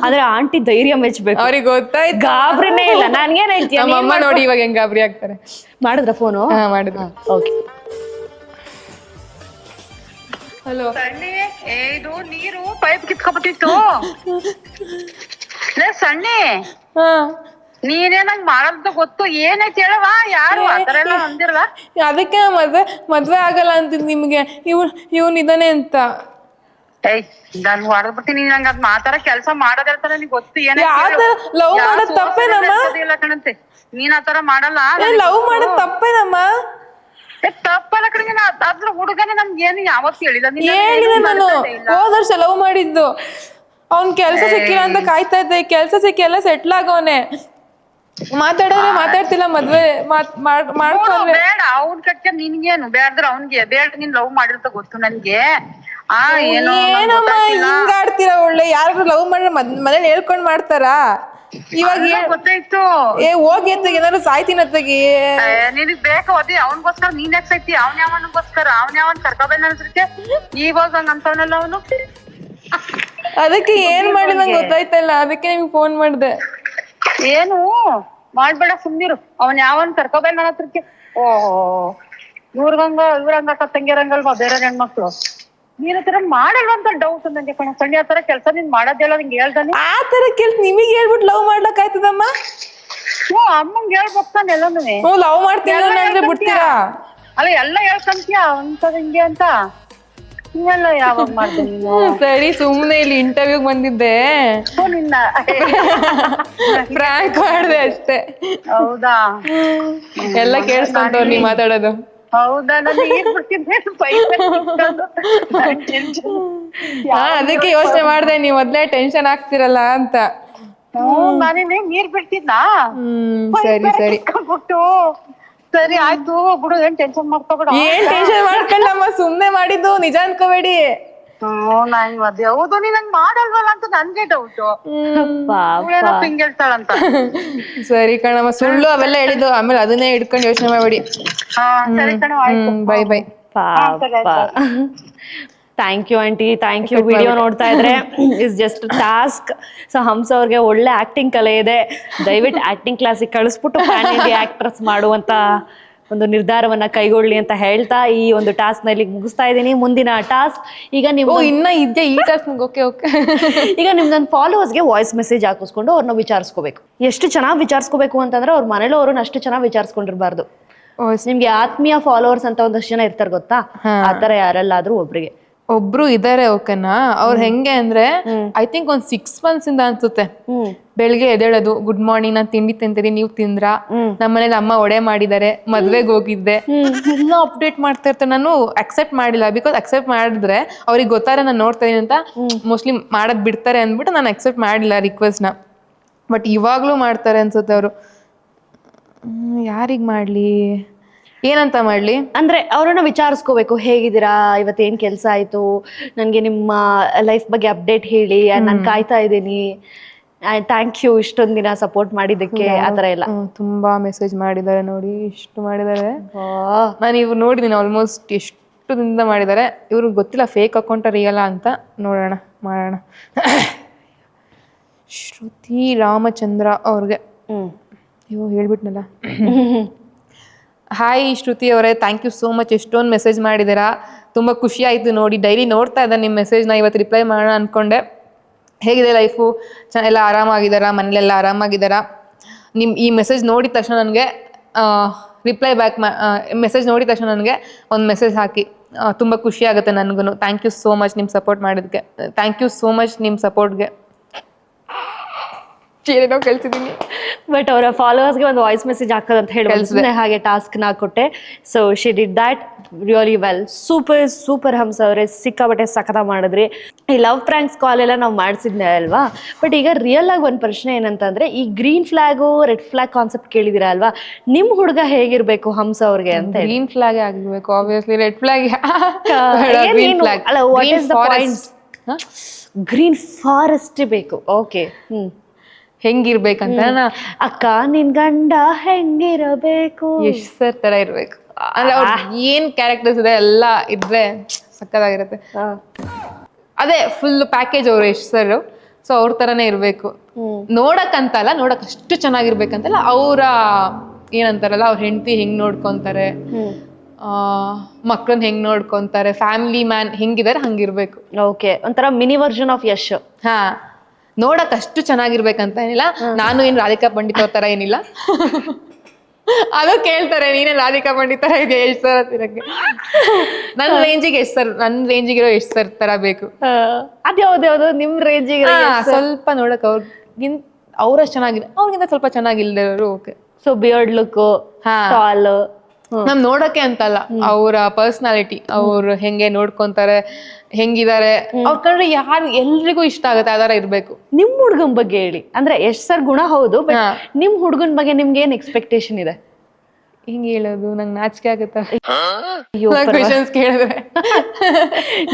ಆದ್ರೆ ಆಂಟಿ ಧೈರ್ಯ ಮೆಚ್ಚಬೇಕು, ಅವ್ರಿಗೆ ಗೊತ್ತಾಯ್ತು, ಗಾಬ್ರಿನೇ ಇಲ್ಲ. ನಾನ್ಗೇನ್ ಹೇಳ್ತೀನಿ, ನಮ್ಮ ಅಮ್ಮ ನೋಡಿ ಇವಾಗ ಹೆಂಗ್ ಗಾಬರಿ ಆಗ್ತಾರೆ. ಮಾಡಿದ್ರ ಫೋನು? ಮಾಡಿದ್ರು. ಓಕೆ. ಹಲೋ, ಇದು ನೀರು ಪೈಪ್ ಕಿತ್ಕೊಬಿಟ್ಟಿತ್ತು. ಸಣ್ಣಿ, ನೀನೇ ನಂಗ್ ಮಾಡೋದ್ ಗೊತ್ತು, ಏನೈತಿ ಹೇಳವಾ? ಯಾರು ಆತರ ಎಲ್ಲ ಅಂದಿರಲ್ಲ. ಅದಕ್ಕೆ ಮದ್ವೆ ಆಗಲ್ಲ ಅಂತಿದ್ ನಿಮ್ಗೆ. ಇವ್ನ್ ಇದಾನೆ ಅಂತ. ನಾನು ಹೊಡೆದ್ಬಿಟ್ಟು ನೀನ್ ನಂಗೆ ಅದ್ ಮಾತಾಡ ಕೆಲಸ ಮಾಡೋದಿರ್ತಾರ, ನಿಂಗೆ ಗೊತ್ತು. ಲವ್ ಮಾಡೋದ್ ತಪ್ಪೇನಮ್ಮ? ಇಲ್ಲ ಕಣಂತೆ, ನೀನ್ ಆತರ ಮಾಡಲ್ಲ. ಲವ್ ಮಾಡೋದ್ ತಪ್ಪೇನಮ್ಮ? ತಪ್ಪಲ್ಲ ಕಡೆಗೆ, ಅದ್ರ ಹುಡುಗನೇ ನಮ್ಗೆ ಏನು ಯಾವತ್ತು ಹೇಳಿಲ್ಲ. ಹೇಳಿದೆ ನಾನು, ಹೋದ ವರ್ಷ ಲವ್ ಮಾಡಿದ್ದು. ಅವ್ನ್ ಕೆಲ್ಸ ಸಿಕ್ಕಿಲ್ಲ ಅಂತ ಕಾಯ್ತಾ ಇದ್ದೆ, ಕೆಲ್ಸ ಸಿಕ್ಕಿ ಎಲ್ಲ ಸೆಟ್ಲ್ ಆಗವನೆ. ಮಾತಾಡಿದ್ರೆ ಮಾತಾಡ್ತಿಲ್ಲ, ಮದ್ವೆ ಮಾಡ್ಕೊಂಡ್ರೆ ಬೇಡ. ಅವ್ನ್ ಕಟ್ಟ ನಿನ್ಗೇನು ಬೇಡ್ದ್ರ ಅವ್ನ್ಗೆ ಬೇಡ. ನೀನ್ ಲವ್ ಮಾಡಿರ್ತ ಗೊತ್ತು ನನ್ಗೆ. ಏನಮ್ಮ ಹಿಂಗ ಆಡ್ತೀರಾ? ಒಳ್ಳೆ ಯಾರು ಲವ್ ಮಾಡ್ರೆ ಮನೇಲಿ ಹೇಳ್ಕೊಂಡ್ ಮಾಡ್ತಾರಾ? ಇವಾಗ ಗೊತ್ತಾಯ್ತು. ಹೋಗಿ ಅತ್ತಗೆ, ಏನಾದ್ರು ಸಾಯ್ತೀನಿ ಅತ್ತಗಿ. ನಿನಗ್ ಬೇಕು ಅದೇ, ಅವನ್ಗೋಸ್ಕರ ನೀನ್ ಯಾಕೆ ಸಾಯ್ತಿ? ಅವ್ನ ಯಾವನ್ಗೋಸ್ಕರ? ಯಾವನ್ ಕರ್ಕೋಬೇಡ ಅನ್ಸಕ್ಕೆ ಇವಾಗ ಹಂಗ ಅಂತವನಲ್ಲ ಅವನು. ಅದಕ್ಕೆ ಏನ್ ಮಾಡಿ ನಂಗೆ ಗೊತ್ತಾಯ್ತಲ್ಲ, ಅದಕ್ಕೆ ನಿಮ್ಗೆ ಫೋನ್ ಮಾಡ್ದೆ. ಏನು ಮಾಡ್ಬೇಡ, ಸುಮ್ನಿರು. ಅವನ್ ಯಾವನ್ ಕರ್ಕೋಬೇಡ ನನ್ನ ಹತ್ರಕ್ಕೆ. ಇವ್ರಂಗ ತಂಗಿರಂಗಲ್ವಾ ಬೇರೆ ಹೆಣ್ಮಕ್ಳು? ನೀನ್ ಆತರ ಮಾಡಲ್ವ ಅಂತ ಡೌಟ್ ನಂಗೆ ಕಣ. ಸಣ್ಣ ಆತರ ಕೆಲ್ಸ ನೀನ್ ಮಾಡೋದೇಳ, ನಿಂಗೆ ಹೇಳ್ದಾನೆ. ಆ ತರ ಕೆಲ್ಸ ನಿಮಗ್ ಹೇಳ್ಬಿಟ್ಟು ಲವ್ ಮಾಡ್ಲಕ್ ಆಯ್ತದಮ್ಮ? ಅಮ್ಮಂಗ್ ಹೇಳ್ಬೇಕು ತಾನೆ ಎಲ್ಲಾನು. ಲವ್ ಮಾಡ್ತೀನಿ ಅಂದ್ರೆ ಬಿಡ್ತೀರಾ? ಅಲ್ಲ, ಎಲ್ಲ ಹೇಳ್ಕಂತೀಯ ಅಂತದ್ ಹಿಂಗೆ ಅಂತ. ನೀವೆಲ್ಲ ಯಾವಾಗ ಮಾಡ್ದೆ ನೀನು? ಸರಿ, ಸುಮ್ನೆ ಇಲ್ಲಿ ಇಂಟರ್ವ್ಯೂ ಬಂದಿದ್ದೆ, ನಿನ್ನ ಪ್ರಾಂಕ್ ಮಾಡ್ದೆ ಅಷ್ಟೇ. ಹೌದಾ? ಎಲ್ಲ ಕೇಳಿಸ್ಕೊಂತವ್ರು ನೀವ್ ಮಾತಾಡೋದು. ಹೌದಾ? ನಾನು ಈಗ ಬಿಡ್ತಿದ್ದೆ ಅದಕ್ಕೆ ಯೋಚನೆ ಮಾಡ್ದೆ, ನೀವ್ ಮೊದ್ಲೇ ಟೆನ್ಷನ್ ಆಗ್ತಿರಲ್ಲ ಅಂತ. ನಾನೇನೆ ನೀರ್ ಬಿಡ್ತಿದ್ನಾ? ಸರಿ ಸರಿ ಬಿಟ್ಟು. ಸರಿ ಆಯ್ತು ಬಿಡು, ಏನ್ ಟೆನ್ಷನ್ ಮಾಡ್ಕೋಬೇಡ. ಏನ್ ಟೆನ್ಷನ್ ಮಾಡ್ಕೊಳ್ಳಮ್ಮ, ಸುಮ್ನೆ ಮಾಡಿದ್ದು, ನಿಜ ಅನ್ಕೋಬೇಡಿ. ನಾನ್ ಮದ್ವೆ ಹೌದು, ನೀನ್ ನಂಗ್ ಮಾಡಲ್ವಲ್ಲ ಅಂತ ನನ್ಗೆ ಡೌಟ್. ಹಿಂಗ್ ಹೇಳ್ತಾಳಂತ. ಸರಿ ಕಣಮ್ಮ, ಸುಳ್ಳು ಅವೆಲ್ಲ ಹೇಳಿದ್ದು, ಆಮೇಲೆ ಅದನ್ನೇ ಹಿಡ್ಕೊಂಡು ಯೋಚನೆ ಮಾಡ್ಬೇಡಿ. ಸರಿ ಕಣ, bye bye. Thank you aunty, thank you. Video ನೋಡ್ತಾ ಇದ್ರೆ is just task. So Hamsa ಅವ್ರಿಗೆ ಒಳ್ಳೆ ಆಕ್ಟಿಂಗ್ ಕಲೆ ಇದೆ, ದಯವಿಟ್ಟು ಆಕ್ಟಿಂಗ್ ಕ್ಲಾಸಿಗೆ ಕಳಿಸ್ಬಿಟ್ಟು ಪ್ಯಾನ್ ಇಂಡಿಯಾ ಆಕ್ಟ್ರೆಸ್ ಮಾಡುವಂತ ಒಂದು ನಿರ್ಧಾರವನ್ನ ಕೈಗೊಳ್ಳಿ ಅಂತ ಹೇಳ್ತಾ ಈ ಒಂದು ಟಾಸ್ಕ್ ನಲ್ಲಿ ಮುಗಿಸ್ತಾ ಇದ್ದೀನಿ. ಮುಂದಿನ ಟಾಸ್ಕ್ ಈಗ ನೀವು ಇನ್ನ ಇದ್ಯಾ ಈ ಟಾಸ್ಕ್? Okay okay. ಈಗ ನಿಮ್ದೊಂದು ಫಾಲೋವರ್ಸ್ಗೆ ವಾಯ್ಸ್ ಮೆಸೇಜ್ ಹಾಕಿಸ್ಕೊಂಡು ಅವ್ರನ್ನ ವಿಚಾರಿಸ್ಕೋಬೇಕು. ಎಷ್ಟು ಚೆನ್ನಾಗಿ ವಿಚಾರಿಸ್ಕೋಬೇಕು ಅಂತಂದ್ರೆ ಅವ್ರ ಮನೇಲಿ ಅವ್ರನ್ನ ಅಷ್ಟು ಚೆನ್ನಾಗಿ ವಿಚಾರಿಸ್ಕೊಂಡಿರ್ಬಾರ್ದು. ನಿಮ್ಗೆ ಆತ್ಮೀಯ ಫಾಲೋವರ್ಸ್ ಅಂತ ಒಂದಷ್ಟು ಜನ ಇರ್ತಾರೆ ಗೊತ್ತಾ, ಆತರ ಯಾರೆಲ್ಲಾದ್ರೂ ಒಬ್ರು ಇದಾರೆ. ಓಕೆನಾ? ಅವ್ರು ಹೆಂಗೆ ಅಂದ್ರೆ ಐ ಥಿಂಕ್ ಒಂದ್ 6 months ಇಂದ ಅನ್ಸುತ್ತೆ, ಬೆಳಿಗ್ಗೆ ಎದ್ದೇಳೋದು, ಗುಡ್ ಮಾರ್ನಿಂಗ್, ನಾನ್ ತಿಂಡಿ ತಿಂತೀನಿ, ನೀವ್ ತಿಂದ್ರ, ನಮ್ಮನೇಲಿ ಅಮ್ಮ ಒಡೆ ಮಾಡಿದಾರೆ, ಮದ್ವೆಗ್ ಹೋಗಿದ್ದೆ, ಎಲ್ಲ ಅಪ್ಡೇಟ್ ಮಾಡ್ತಾ ಇರ್ತಾರೆ. ನಾನು ಅಕ್ಸೆಪ್ಟ್ ಮಾಡಿಲ್ಲ, ಬಿಕಾಸ್ ಅಕ್ಸೆಪ್ಟ್ ಮಾಡಿದ್ರೆ ಅವ್ರಿಗೆ ಗೊತ್ತಾರೆ ನಾನು ನೋಡ್ತಾ ಇದೀನಿ ಅಂತ, ಮೋಸ್ಟ್ಲಿ ಮಾಡೋದ್ ಬಿಡ್ತಾರೆ ಅಂದ್ಬಿಟ್ಟು ನಾನು ಅಕ್ಸೆಪ್ಟ್ ಮಾಡಿಲ್ಲ ರಿಕ್ವೆಸ್ಟ್ ನ. ಬಟ್ ಇವಾಗ್ಲೂ ಮಾಡ್ತಾರೆ ಅನ್ಸುತ್ತೆ ಅವರು. ಯಾರಿಗ್ ಮಾಡ್ಲಿ, ಏನಂತ ಮಾಡ್ಲಿ ಅಂದ್ರೆ ಅವ್ರನ್ನ ವಿಚಾರಿಸ್ಕೋಬೇಕು. ಹೇಗಿದ್ದೀರಾ, ಇವತ್ತೇನ್ ಕೆಲ್ಸ ಆಯ್ತು, ನನ್ಗೆ ನಿಮ್ಮ ಲೈಫ್ ಬಗ್ಗೆ ಅಪ್ಡೇಟ್ ಹೇಳಿ, ನಾನು ಕಾಯ್ತಾ ಇದ್ದೀನಿ, ಥ್ಯಾಂಕ್ ಯು ಇಷ್ಟೊಂದ್ ದಿನ ಸಪೋರ್ಟ್ ಮಾಡಿದ್ದಕ್ಕೆ, ಆತರ ಎಲ್ಲ. ತುಂಬಾ ಮೆಸೇಜ್ ಮಾಡಿದ್ದಾರೆ ನೋಡಿ, ಇಷ್ಟು ಮಾಡಿದ್ದಾರೆ. ನಾನು ಇವ್ರು ನೋಡಿದೀನಿ ಆಲ್ಮೋಸ್ಟ್ ಎಷ್ಟು ದಿನದಿಂದ ಮಾಡಿದ್ದಾರೆ. ಇವ್ರಿಗೆ ಗೊತ್ತಿಲ್ಲ ಫೇಕ್ ಅಕೌಂಟ್ ರಿಯಲ್ ಅಂತ. ನೋಡೋಣ, ಮಾಡೋಣ. ಶ್ರುತಿ ರಾಮಚಂದ್ರ ಅವ್ರಿಗೆ ಹೇಳ್ಬಿಟ್ನಲ್ಲ. ಹಾಯ್ ಶ್ರುತಿ ಅವರೇ, ಥ್ಯಾಂಕ್ ಯು ಸೋ ಮಚ್, ಎಷ್ಟೊಂದು ಮೆಸೇಜ್ ಮಾಡಿದ್ದೀರಾ, ತುಂಬ ಖುಷಿ ಆಯಿತು ನೋಡಿ. ಡೈಲಿ ನೋಡ್ತಾ ಇದ್ದೆ ನಿಮ್ಮ ಮೆಸೇಜ್ನ, ಇವತ್ತು ರಿಪ್ಲೈ ಮಾಡೋಣ ಅಂದ್ಕೊಂಡೆ. ಹೇಗಿದೆ ಲೈಫು? ಎಲ್ಲ ಆರಾಮಾಗಿದ್ದಾರಾ? ಮನೇಲೆಲ್ಲ ಆರಾಮಾಗಿದ್ದಾರಾ? ನಿಮ್ಮ ಈ ಮೆಸೇಜ್ ನೋಡಿದ ತಕ್ಷಣ ನನಗೆ ರಿಪ್ಲೈ ಬ್ಯಾಕ್ ಮೆಸೇಜ್ ನೋಡಿದ ತಕ್ಷಣ ನನಗೆ ಒಂದು ಮೆಸೇಜ್ ಹಾಕಿ ತುಂಬ ಖುಷಿ ಆಗುತ್ತೆ ನನಗೂ. ಥ್ಯಾಂಕ್ ಯು ಸೋ ಮಚ್ ನಿಮ್ಮ ಸಪೋರ್ಟ್ ಮಾಡಿದ್ಕೆ. ಥ್ಯಾಂಕ್ ಯು ಸೋ ಮಚ್ ನಿಮ್ಮ ಸಪೋರ್ಟ್ಗೆ. ಏನೇನೋ ಕಳ್ಸಿದ್ದೀನಿ. ಬಟ್ ಅವರ ಫಾಲೋವರ್ಸ್ಗೆ ಒಂದು ವಾಯ್ಸ್ ಮೆಸೇಜ್ ಹಾಕೋದಂತ ಹೇಳಿ ಹಾಗೆ ಟಾಸ್ಕ್ನ ಕೊಟ್ಟೆ. So she did that really well. Super Hamsa ಅವರೇ, ಸಿಕ್ಕಾಬಟ್ಟೆ ಸಖತ ಮಾಡಿದ್ರಿ. ಈ ಲವ್ ಪ್ರ್ಯಾಂಕ್ಸ್ ಕಾಲ್ ಎಲ್ಲ ನಾವು ಮಾಡಿಸಿದ್ನೆ ಅಲ್ವಾ. ಬಟ್ ಈಗ ರಿಯಲ್ ಆಗಿ ಒಂದು ಪ್ರಶ್ನೆ ಏನಂತಂದ್ರೆ, ಈ green flag red flag concept ಕೇಳಿದಿರಾ ಅಲ್ವಾ, ನಿಮ್ ಹುಡುಗ ಹೇಗಿರ್ಬೇಕು ಹಂಸ ಅವ್ರಿಗೆ ಅಂತ? ಗ್ರೀನ್ ಫ್ಲಾಗ್ ಆಗಿರ್ಬೇಕು ಆಬ್ವಿಯಸ್ಲಿ. ರೆಡ್ ಫ್ಲಾಗ್ ಅಲ್ಲ, what is the point? Green forest ಬೇಕು. ಓಕೆ. ಹೆಂಗಿರ್ಬೇಕಂತ ಅಕ್ಕ ನಿನ್ ಗಂಡ ಹೆಂಗಿರಬೇಕು, ಯಶ್ ಸರ್ ತರ ಇರ್ಬೇಕು. ಅಂದ್ರೆ ಅವ್ರ ಏನ್ ಕ್ಯಾರೆಕ್ಟರ್ಸ್ ಇದೆ ಎಲ್ಲ ಇದ್ರೆ ಸಕ್ಕತ್ತಾಗಿರುತ್ತೆ. ಅದೇ ಫುಲ್ ಪ್ಯಾಕೇಜ್ ಅವ್ರು ಯಶ್ ಸರ್. ಸೊ ಅವ್ರ ತರನೇ ಇರ್ಬೇಕು. ನೋಡಕ್ಕಂತಲ್ಲ, ನೋಡಕ್ ಅಷ್ಟು ಚೆನ್ನಾಗಿರ್ಬೇಕಂತಲ್ಲ, ಅವರ ಏನಂತಾರಲ್ಲ, ಅವ್ರ ಹೆಂಡತಿ ಹೆಂಗ್ ನೋಡ್ಕೊಂತಾರೆ, ಮಕ್ಳನ್ನ ಹೆಂಗ್ ನೋಡ್ಕೊಂತಾರೆ, ಫ್ಯಾಮಿಲಿ ಮ್ಯಾನ್ ಹೆಂಗಿದಾರೆ ಹಂಗಿರ್ಬೇಕು. ಓಕೆ, ಒಂಥರ ಮಿನಿ ವರ್ಷನ್ ಆಫ್ ಯಶ್. ಹಾ, ನೋಡಕ್ ಅಷ್ಟು ಚೆನ್ನಾಗಿರ್ಬೇಕಂತ ಏನಿಲ್ಲ. ನಾನು ಏನ್ ರಾಧಿಕಾ ಪಂಡಿತ್ ಅವ್ರ ತರ ಏನಿಲ್ಲ. ಅದು ಕೇಳ್ತಾರೆ, ನೀನೇ ರಾಧಿಕಾ ಪಂಡಿತ್ ತರ ಇದೆ ಯಶ್ ಸರ್ ಹತ್ತಿರಕ್ಕೆ. ನನ್ನ ರೇಂಜಿಗೆ ಯಶ್ ಸರ್, ನನ್ನ ರೇಂಜಿಗಿರೋ ಯಶ್ ಸರ್ ತರ ಬೇಕು. ಅದ್ಯಾವ್ದು ನಿಮ್ ರೇಂಜಿಗೆ? ಸ್ವಲ್ಪ ನೋಡಕ್ ಅವ್ರಷ್ಟು ಚೆನ್ನಾಗಿದೆ, ಅವ್ರಿಗಿಂತ ಸ್ವಲ್ಪ ಚೆನ್ನಾಗಿಲ್ದಿರೋರು. Okay. So beard look, tall, ನಮ್ ನೋಡಕ್ಕೆ ಅಂತಲ್ಲ, ಅವರ ಪರ್ಸನಾಲಿಟಿ, ಅವ್ರು ಹೆಂಗೆ ನೋಡ್ಕೊಂತಾರೆ, ಹೆಂಗಿದ್ದಾರೆ, ಅವ್ರ ಕಂಡ್ರೆ ಯಾರು ಎಲ್ರಿಗೂ ಇಷ್ಟ ಆಗುತ್ತೆ ಆ ತರ ಇರ್ಬೇಕು. ನಿಮ್ ಹುಡ್ಗನ್ ಬಗ್ಗೆ ಹೇಳಿ. ಅಂದ್ರೆ ಯಶ್ ಸರ್ ಗುಣ ಹೌದು, ಬಟ್ ನಿಮ್ ಹುಡ್ಗನ್ ಬಗ್ಗೆ ನಿಮ್ಗೆ ಏನ್ ಎಕ್ಸ್ಪೆಕ್ಟೇಷನ್ ಇದೆ? ಹಿಂಗ್ ಹೇಳೋದು ನಂಗೆ ನಾಚಿಕೆ ಆಗುತ್ತೆ ಕ್ವೆಶನ್ಸ್ ಕೇಳಿದ್ರೆ.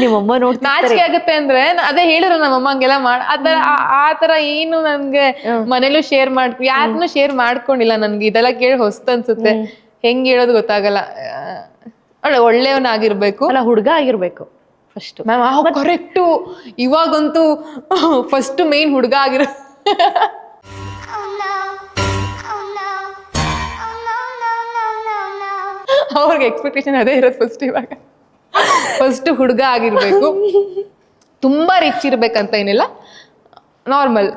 ನಿಮ್ಮಮ್ಮ ನೋಡ್ತಾ ನಾಚಿಕೆ ಆಗುತ್ತೆ ಅಂದ್ರೆ ಅದೇ ಹೇಳಿದ್ರು ನಮ್ಮಮ್ಮ ಹಂಗೆಲ್ಲ ಆತರ ಏನು ನನ್ಗೆ ಮನೇಲೂ ಶೇರ್ ಯಾರನ್ನೂ ಶೇರ್ ಮಾಡ್ಕೊಂಡಿಲ್ಲ. ನನ್ಗೆ ಇದೆಲ್ಲ ಕೇಳಿ ಹೊಸ್ತು ಅನ್ಸುತ್ತೆ. ಹೆಂಗ್ ಹೇಳೋದು ಗೊತ್ತಾಗಲ್ಲ. ಒಳ್ಳೆಯವನಾಗಿರ್ಬೇಕು. ಅಲ್ಲ, ಹುಡುಗ ಆಗಿರ್ಬೇಕು ಫಸ್ಟ್. ಕರೆಕ್ಟು. ಇವಾಗಂತೂ ಫಸ್ಟ್ ಮೇನ್ ಹುಡುಗ ಆಗಿರೋ. ಅವ್ರಿಗೆ ಎಕ್ಸ್ಪೆಕ್ಟೇಷನ್ ಅದೇ ಇರೋದು ಫಸ್ಟ್. ಇವಾಗ ಫಸ್ಟ್ ಹುಡುಗ ಆಗಿರ್ಬೇಕು. ತುಂಬಾ ರಿಚ್ ಇರ್ಬೇಕಂತ ಏನಿಲ್ಲ, ನಾರ್ಮಲ್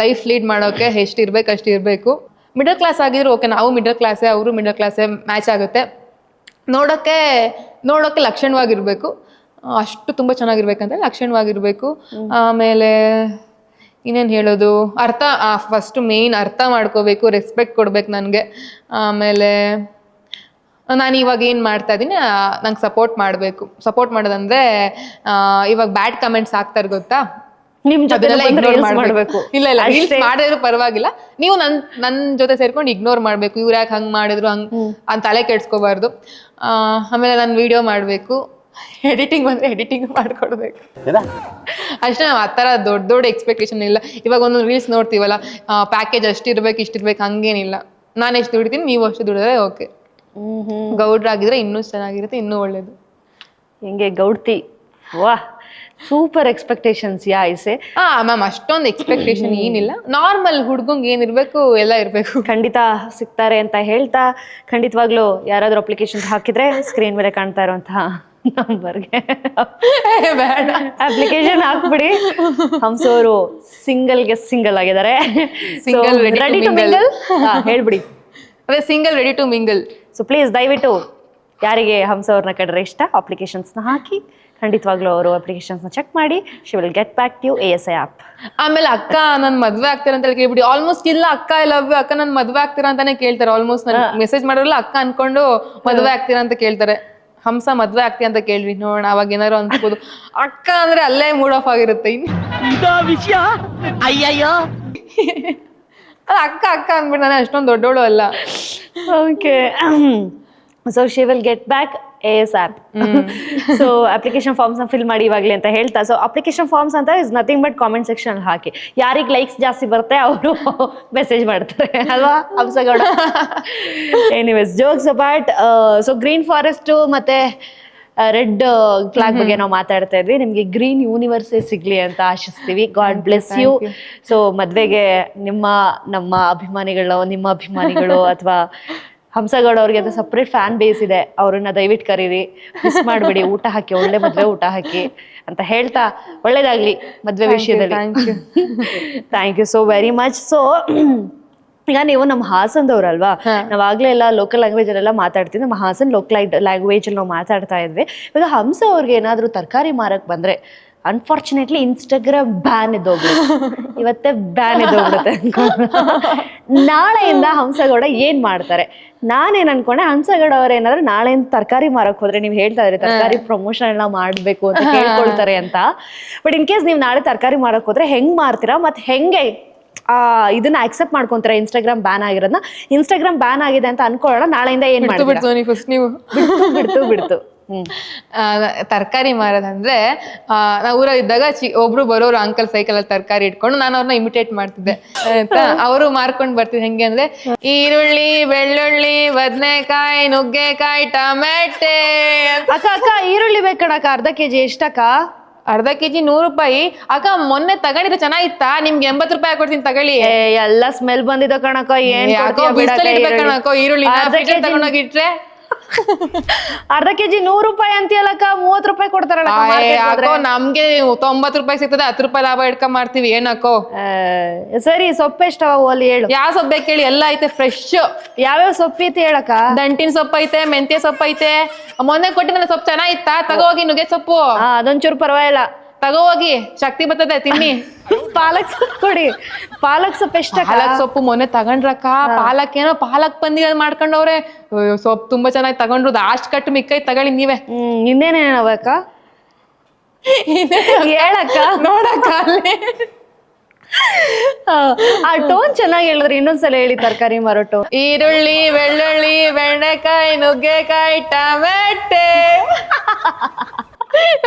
ಲೈಫ್ ಲೀಡ್ ಮಾಡೋಕೆ ಎಷ್ಟಿರ್ಬೇಕು ಅಷ್ಟಿರ್ಬೇಕು. ಮಿಡಲ್ ಕ್ಲಾಸ್ ಆಗಿದ್ರು ಓಕೆ, ನಾವು ಮಿಡಲ್ ಕ್ಲಾಸೇ, ಅವರು ಮಿಡಲ್ ಕ್ಲಾಸೇ, ಮ್ಯಾಚ್ ಆಗುತ್ತೆ. ನೋಡೋಕ್ಕೆ ಲಕ್ಷಣವಾಗಿರ್ಬೇಕು. ಅಷ್ಟು ತುಂಬ ಚೆನ್ನಾಗಿರ್ಬೇಕಂತ ಲಕ್ಷಣವಾಗಿರ್ಬೇಕು. ಆಮೇಲೆ ಇನ್ನೇನು ಹೇಳೋದು, ಫಸ್ಟ್ ಮೇನ್ ಅರ್ಥ ಮಾಡ್ಕೋಬೇಕು, ರೆಸ್ಪೆಕ್ಟ್ ಕೊಡ್ಬೇಕು ನನಗೆ. ಆಮೇಲೆ ನಾನು ಇವಾಗ ಏನು ಮಾಡ್ತಾ ಇದ್ದೀನಿ, ನಂಗೆ ಸಪೋರ್ಟ್ ಮಾಡಬೇಕು. ಸಪೋರ್ಟ್ ಮಾಡೋದಂದ್ರೆ ಇವಾಗ ಬ್ಯಾಡ್ ಕಮೆಂಟ್ಸ್ ಹಾಕ್ತಾರೆ ಗೊತ್ತಾ, ನಿಮ್ ಜೊತೆ ಮಾಡ್ಬೇಕು. ಇಲ್ಲ ರೀಲ್ಸ್ ಮಾಡಿದ್ರು ಪರವಾಗಿಲ್ಲ, ನೀವು ನನ್ ಜೊತೆ ಸೇರ್ಕೊಂಡು ಇಗ್ನೋರ್ ಮಾಡ್ಬೇಕು. ಇವ್ರು ಯಾಕೆ ಹಂಗ್ ಮಾಡಿದ್ರು ಅಂತ ತಲೆ ಕೆಡ್ಸ್ಕೋಬಾರ್ದು. ಆಮೇಲೆ ನಾನು ವಿಡಿಯೋ ಮಾಡ್ಬೇಕು, ಎಡಿಟಿಂಗ್ ಬಂದ್ರೆ ಎಡಿಟಿಂಗ್ ಮಾಡ್ಕೊಡ್ಬೇಕು ಅಷ್ಟೇ. ನಾವು ಆ ಥರ ದೊಡ್ಡ ಎಕ್ಸ್ಪೆಕ್ಟೇಷನ್ ಇಲ್ಲ. ಇವಾಗ ಒಂದೊಂದು ರೀಲ್ಸ್ ನೋಡ್ತೀವಲ್ಲ, ಪ್ಯಾಕೇಜ್ ಅಷ್ಟಿರ್ಬೇಕು ಇಷ್ಟಿರ್ಬೇಕು ಹಂಗೇನಿಲ್ಲ. ನಾನು ಎಷ್ಟು ದುಡಿತೀನಿ, ನೀವು ಅಷ್ಟು ದುಡಿದ್ರೆ ಓಕೆ. ಗೌಡ್ರಾಗಿದ್ರೆ ಇನ್ನೂ ಚೆನ್ನಾಗಿರುತ್ತೆ, ಇನ್ನೂ ಒಳ್ಳೇದು. ಹಿಂಗೆ ಗೌಡ್ತಿ, ವಾಹ್, ಸೂಪರ್ ಎಕ್ಸ್ಪೆಕ್ಟೇಷನ್ಸ್. ಯಾಯ್ಸೆ ಮ್ಯಾಮ್, ಅಷ್ಟೊಂದು ಎಕ್ಸ್ಪೆಕ್ಟೇಷನ್ ಏನಿಲ್ಲ. ನಾರ್ಮಲ್ ಹುಡ್ಗಂಗೆ ಏನಿರ್ಬೇಕು ಎಲ್ಲ ಇರ್ಬೇಕು. ಖಂಡಿತ ಸಿಗ್ತಾರೆ ಅಂತ ಹೇಳ್ತಾ, ಖಂಡಿತವಾಗ್ಲೂ ಯಾರಾದ್ರೂ ಅಪ್ಲಿಕೇಶನ್ ಹಾಕಿದ್ರೆ ಸ್ಕ್ರೀನ್ ಮೇಲೆ ಕಾಣ್ತಾ ಇರುವಂತಹ ನಂಬರ್ಗೆ ಅಪ್ಲಿಕೇಶನ್ ಹಾಕ್ಬಿಡಿ. ಹಂಸೋರು ಸಿಂಗಲ್ ಆಗಿದ್ದಾರೆ. ರೆಡಿ ಟು ಮಿಂಗಲ್ ಹೇಳ್ಬಿಡಿ. ಅದೇ single ready to mingle. So please ದಯವಿಟ್ಟು ಯಾರಿಗೆ ಹಂಸ ಅವ್ರನ್ನ ಕಡ್ರೆ ಇಷ್ಟ, ಅಪ್ಲಿಕೇಶನ್ಸ್ನ ಹಾಕಿ. ಖಂಡಿತವಾಗ್ಲೂ ಅವರು ಅಪ್ಲಿಕೇಶನ್ಸ್ನ ಚೆಕ್ ಮಾಡಿ. She will get back to you ASI app. ಆಮೇಲೆ ಅಕ್ಕ ನನ್ ಮದ್ವೆ ಆಗ್ತೀರಾ ಅಂತ ಕೇಳ್ಬಿಡಿ. ಆಲ್ಮೋಸ್ಟ್ ಇಲ್ಲ, ಅಕ್ಕ ಐ ಲವ್ ಯು, ಅಕ್ಕ ನನ್ ಮದ್ವೆ ಆಗ್ತೀರಾ ಅಂತಾನೆ ಕೇಳ್ತಾರೆ. ಆಲ್ಮೋಸ್ಟ್ ನನ್ ಮೆಸೇಜ್ ಮಾಡೋಲ್ಲ ಅಕ್ಕ ಅನ್ಕೊಂಡು ಮದ್ವೆ ಆಗ್ತೀರಾ ಅಂತ ಕೇಳ್ತಾರೆ. ಹಂಸ ಮದ್ವೆ ಆಗ್ತೀಯ ಅಂತ ಕೇಳ್ರಿ, ನೋಡೋಣ ಅವಾಗ ಏನಾರು ಅನ್ಸ್ಬೋದು. ಅಕ್ಕ ಅಂದ್ರೆ ಅಲ್ಲೇ ಮೂಡ್ ಆಫ್ ಆಗಿರುತ್ತೆ. ಅಕ್ಕ ಅಕ್ಕ ಅಂದ್ಬಿಟ್ಟು ನಾನು ಅಷ್ಟೊಂದು ದೊಡ್ಡೋಳು ಅಲ್ಲ. Okay, so she will get back ASI app. So application ಫಾರ್ಮ್ಸ್ನ ಫಿಲ್ ಮಾಡಿ ಇವಾಗಲೇ ಅಂತ ಹೇಳ್ತಾ. ಸೊ ಅಪ್ಲಿಕೇಶನ್ ಫಾರ್ಮ್ಸ್ ಅಂತ is nothing but comment section ಹಾಕಿ. ಯಾರಿಗೆ ಲೈಕ್ಸ್ ಜಾಸ್ತಿ ಬರುತ್ತೆ ಅವರು ಮೆಸೇಜ್ ಮಾಡ್ತಾರೆ ಅಲ್ವಾ Hamsagowda? Anyways, jokes about. So green forest ಮತ್ತೆ ರೆಡ್ ಫ್ಲಾಗ್ ಬಗ್ಗೆ ನಾವು ಮಾತಾಡ್ತಾ ಇದ್ವಿ. ನಿಮ್ಗೆ ಗ್ರೀನ್ ಯೂನಿವರ್ಸೇ ಸಿಗ್ಲಿ ಅಂತ ಆಶಿಸ್ತೀವಿ. God bless you. ಸೊ ಮದ್ವೆಗೆ ನಮ್ಮ ಅಭಿಮಾನಿಗಳು ಅಥವಾ ಹಂಸಗೌಡ ಅವ್ರಿಗೆ ಅಂತ ಸಪ್ರೇಟ್ ಫ್ಯಾನ್ ಬೇಸ್ ಇದೆ, ಅವ್ರನ್ನ ದಯವಿಟ್ಟು ಕರೀರಿ, ಮಿಸ್ ಮಾಡ್ಬೇಡಿ. ಊಟ ಹಾಕಿ, ಒಳ್ಳೆ ಮದ್ವೆ ಊಟ ಹಾಕಿ ಅಂತ ಹೇಳ್ತಾ, ಒಳ್ಳೇದಾಗ್ಲಿ ಮದ್ವೆ ವಿಷಯದಲ್ಲಿ. Thank you so very much. So ಈಗ ನೀವು ನಮ್ಮ ಹಾಸನದವ್ರಲ್ವಾ, ನಾವಾಗ್ಲೇ ಎಲ್ಲ ಲೋಕಲ್ ಲ್ಯಾಂಗ್ವೇಜ್ ಅಲ್ಲೆಲ್ಲ ಮಾತಾಡ್ತೀವಿ. ನಮ್ಮ ಹಾಸನ್ ಲೋಕಲ್ ಲ್ಯಾಂಗ್ವೇಜ್ ಅಲ್ಲಿ ನಾವು ಮಾತಾಡ್ತಾ ಇದ್ವಿ. ಇವಾಗ ಹಂಸ ಅವ್ರಿಗೆ ಏನಾದ್ರು ತರಕಾರಿ ಮಾರಕ್ ಬಂದ್ರೆ ಅನ್ಫಾರ್ಚುನೇಟ್ಲಿ ಇನ್ಸ್ಟಾಗ್ರಾಮ್ ಬ್ಯಾನ್ ಇದ್ದೋಗ್ಬಿಡುತ್ತೆ, ಇವತ್ತೇ ಬ್ಯಾನ್ ಇದ್ದೋಗ್ಬಿಡುತ್ತೆ. ನಾಳೆಯಿಂದ ಹಂಸಗೌಡ ಏನ್ ಮಾಡ್ತಾರೆ? ನಾನೇನ್ ಅನ್ಕೊಂಡೆ, ಹಂಸಗೌಡ ಅವ್ರ ಏನಾದ್ರು ನಾಳೆಯಿಂದ ತರಕಾರಿ ಮಾರಕ್ ಹೋದ್ರೆ, ನೀವ್ ಹೇಳ್ತಾ ಇದ್ರಿ ತರಕಾರಿ ಪ್ರಮೋಷನ್ ಎಲ್ಲ ಮಾಡ್ಬೇಕು ಅಂತ ಕೇಳ್ಕೊಳ್ತಾರೆ ಅಂತ. ಬಟ್ ಇನ್ ಕೇಸ್ ನೀವ್ ನಾಳೆ ತರಕಾರಿ ಮಾರಕ್ ಹೋದ್ರೆ ಹೆಂಗ್ ಮಾರ್ತೀರಾ, ಮತ್ತೆ ಹೆಂಗೆ ಇದನ್ನ ಅಕ್ಸೆಪ್ಟ್ ಮಾಡ್ಕೊಂತಾರೆ? ಇನ್ಸ್ಟಾಗ್ರಾಮ್ ಬ್ಯಾನ್ ಆಗಿರೋದನ್ನ, ಇನ್ಸ್ಟಾಗ್ರಾಮ್ ಬ್ಯಾನ್ ಆಗಿದೆ ಅಂತ ಅನ್ಕೊಳ್ಳೋಣ, ನಾಳೆಯಿಂದ ಏನ್ ಮಾಡ್ತೀರಾ? ಫಸ್ಟ್ ನೀವು ಬಿಡ್ತು ತರಕಾರಿ ಮಾರೋದಂದ್ರೆ, ನಾವು ಊರಲ್ಲಿ ಇದ್ದಾಗ ಒಬ್ರು ಬರೋರು ಅಂಕಲ್ ಸೈಕಲ್ ಅಲ್ಲಿ ತರಕಾರಿ ಇಟ್ಕೊಂಡು ನಾನು ಅವ್ರನ್ನ ಇಮಿಟೇಟ್ ಮಾಡ್ತಿದ್ದೆ ಆಯ್ತಾ. ಅವರು ಮಾರ್ಕೊಂಡ್ ಬರ್ತಿದ್ ಹೆಂಗೆ ಅಂದ್ರೆ, ಈರುಳ್ಳಿ, ಬೆಳ್ಳುಳ್ಳಿ, ಬದನೆಕಾಯಿ, ನುಗ್ಗೆಕಾಯಿ, ಟೊಮೆಟೆ. ಅಕ್ಕ ಈರುಳ್ಳಿ ಬೇಕಣಕ್ಕ, ಅರ್ಧ ಕೆಜಿ ಎಷ್ಟಕ್ಕ? ಅರ್ಧ ಕೆಜಿ 100 ರೂಪಾಯಿ. ಅಕ್ಕ ಮೊನ್ನೆ ತಗೊಂಡಿದ್ರೆ ಚೆನ್ನಾಗಿತ್ತಾ? ನಿಮ್ಗೆ 80 ರೂಪಾಯಿ ಕೊಡ್ತೀನಿ ತಗೊಳ್ಳಿ. ಎಲ್ಲ ಸ್ಮೆಲ್ ಬಂದಿದೆ ಕಣಕ್ಕ, ಏನ್ ಕಣಕೋ ಈರುಳ್ಳಿ ತಗೊಂಡೋಗಿಟ್ರೆ ಅರ್ಧ ಕೆಜಿ 100 ರೂಪಾಯಿ ಅಂತೀಯಲ್ಲಕ್ಕ, 30 ರೂಪಾಯಿ ಕೊಡ್ತಾರಲ್ಲ. ನಮ್ಗೆ 90 ರೂಪಾಯಿ ಸಿಗ್ತದೆ, 10 ರೂಪಾಯಿ ಲಾಭ ಇಟ್ಕೊಂಡ್ ಮಾಡ್ತೀವಿ. ಏನಕ್ಕೋ ಸರಿ, ಸೊಪ್ಪು ಎಷ್ಟವ ಅಲ್ಲಿ ಹೇಳು? ಯಾವ ಸೊಪ್ಪು ಬೇಕು ಹೇಳಿ, ಎಲ್ಲ ಐತೆ ಫ್ರೆಶ್. ಯಾವ್ಯಾವ ಸೊಪ್ಪು ಐತೆ ಹೇಳಕ್ಕ? ದಂಟಿನ ಸೊಪ್ಪು ಐತೆ, ಮೆಂತ್ಯ ಸೊಪ್ಪು ಐತೆ. ಮೊನ್ನೆ ಕೊಟ್ಟಿದ್ದ ಸೊಪ್ಪು ಚೆನ್ನಾಗಿತ್ತಾ? ತಗೋಗಿ. ನುಗ್ಗೆ ಸೊಪ್ಪು ಅದೊಂಚೂರು ಪರವಾಗಿಲ್ಲ, ತಗೋಗಿ, ಶಕ್ತಿ ಬರ್ತದೆ, ತಿನ್ನಿ. ಪಾಲಕ್ ಸೊಪ್ಪು ಕೊಡಿ. ಪಾಲಕ್ ಸೊಪ್ಪು ಎಷ್ಟ? ಪಾಲಕ್ ಸೊಪ್ಪು ಮೊನ್ನೆ ತಗೊಂಡ್ರಕ್ಕ. ಪಾಲಕ್ ಏನೋ ಪಾಲಕ್ ಪನ್ನೀರ್ ಮಾಡ್ಕೊಂಡವ್ರೆ. ಸೊಪ್ಪು ತುಂಬಾ ಚೆನ್ನಾಗಿ ತಗೊಂಡ್ರು. ಅಷ್ಟ್ ಕಟ್ಟು ಮಿಕ್ಕೈ ತಗೊಳ್ಳಿ ನೀವೇ. ಇನ್ನೇನೇನವಕ್ಕ ಹೇಳಕ್ಕ? ನೋಡಕ್ಕ ಆ ಟೋನ್ ಚೆನ್ನಾಗಿ ಹೇಳಿದ್ರಿ, ಇನ್ನೊಂದ್ಸಲ ಹೇಳಿ. ತರಕಾರಿ ಮಾರೋಟು. ಈರುಳ್ಳಿ, ಬೆಳ್ಳುಳ್ಳಿ, ಬೆಂಡೆಕಾಯಿ, ನುಗ್ಗೆಕಾಯಿ, ಟೊಮೆಟೆ.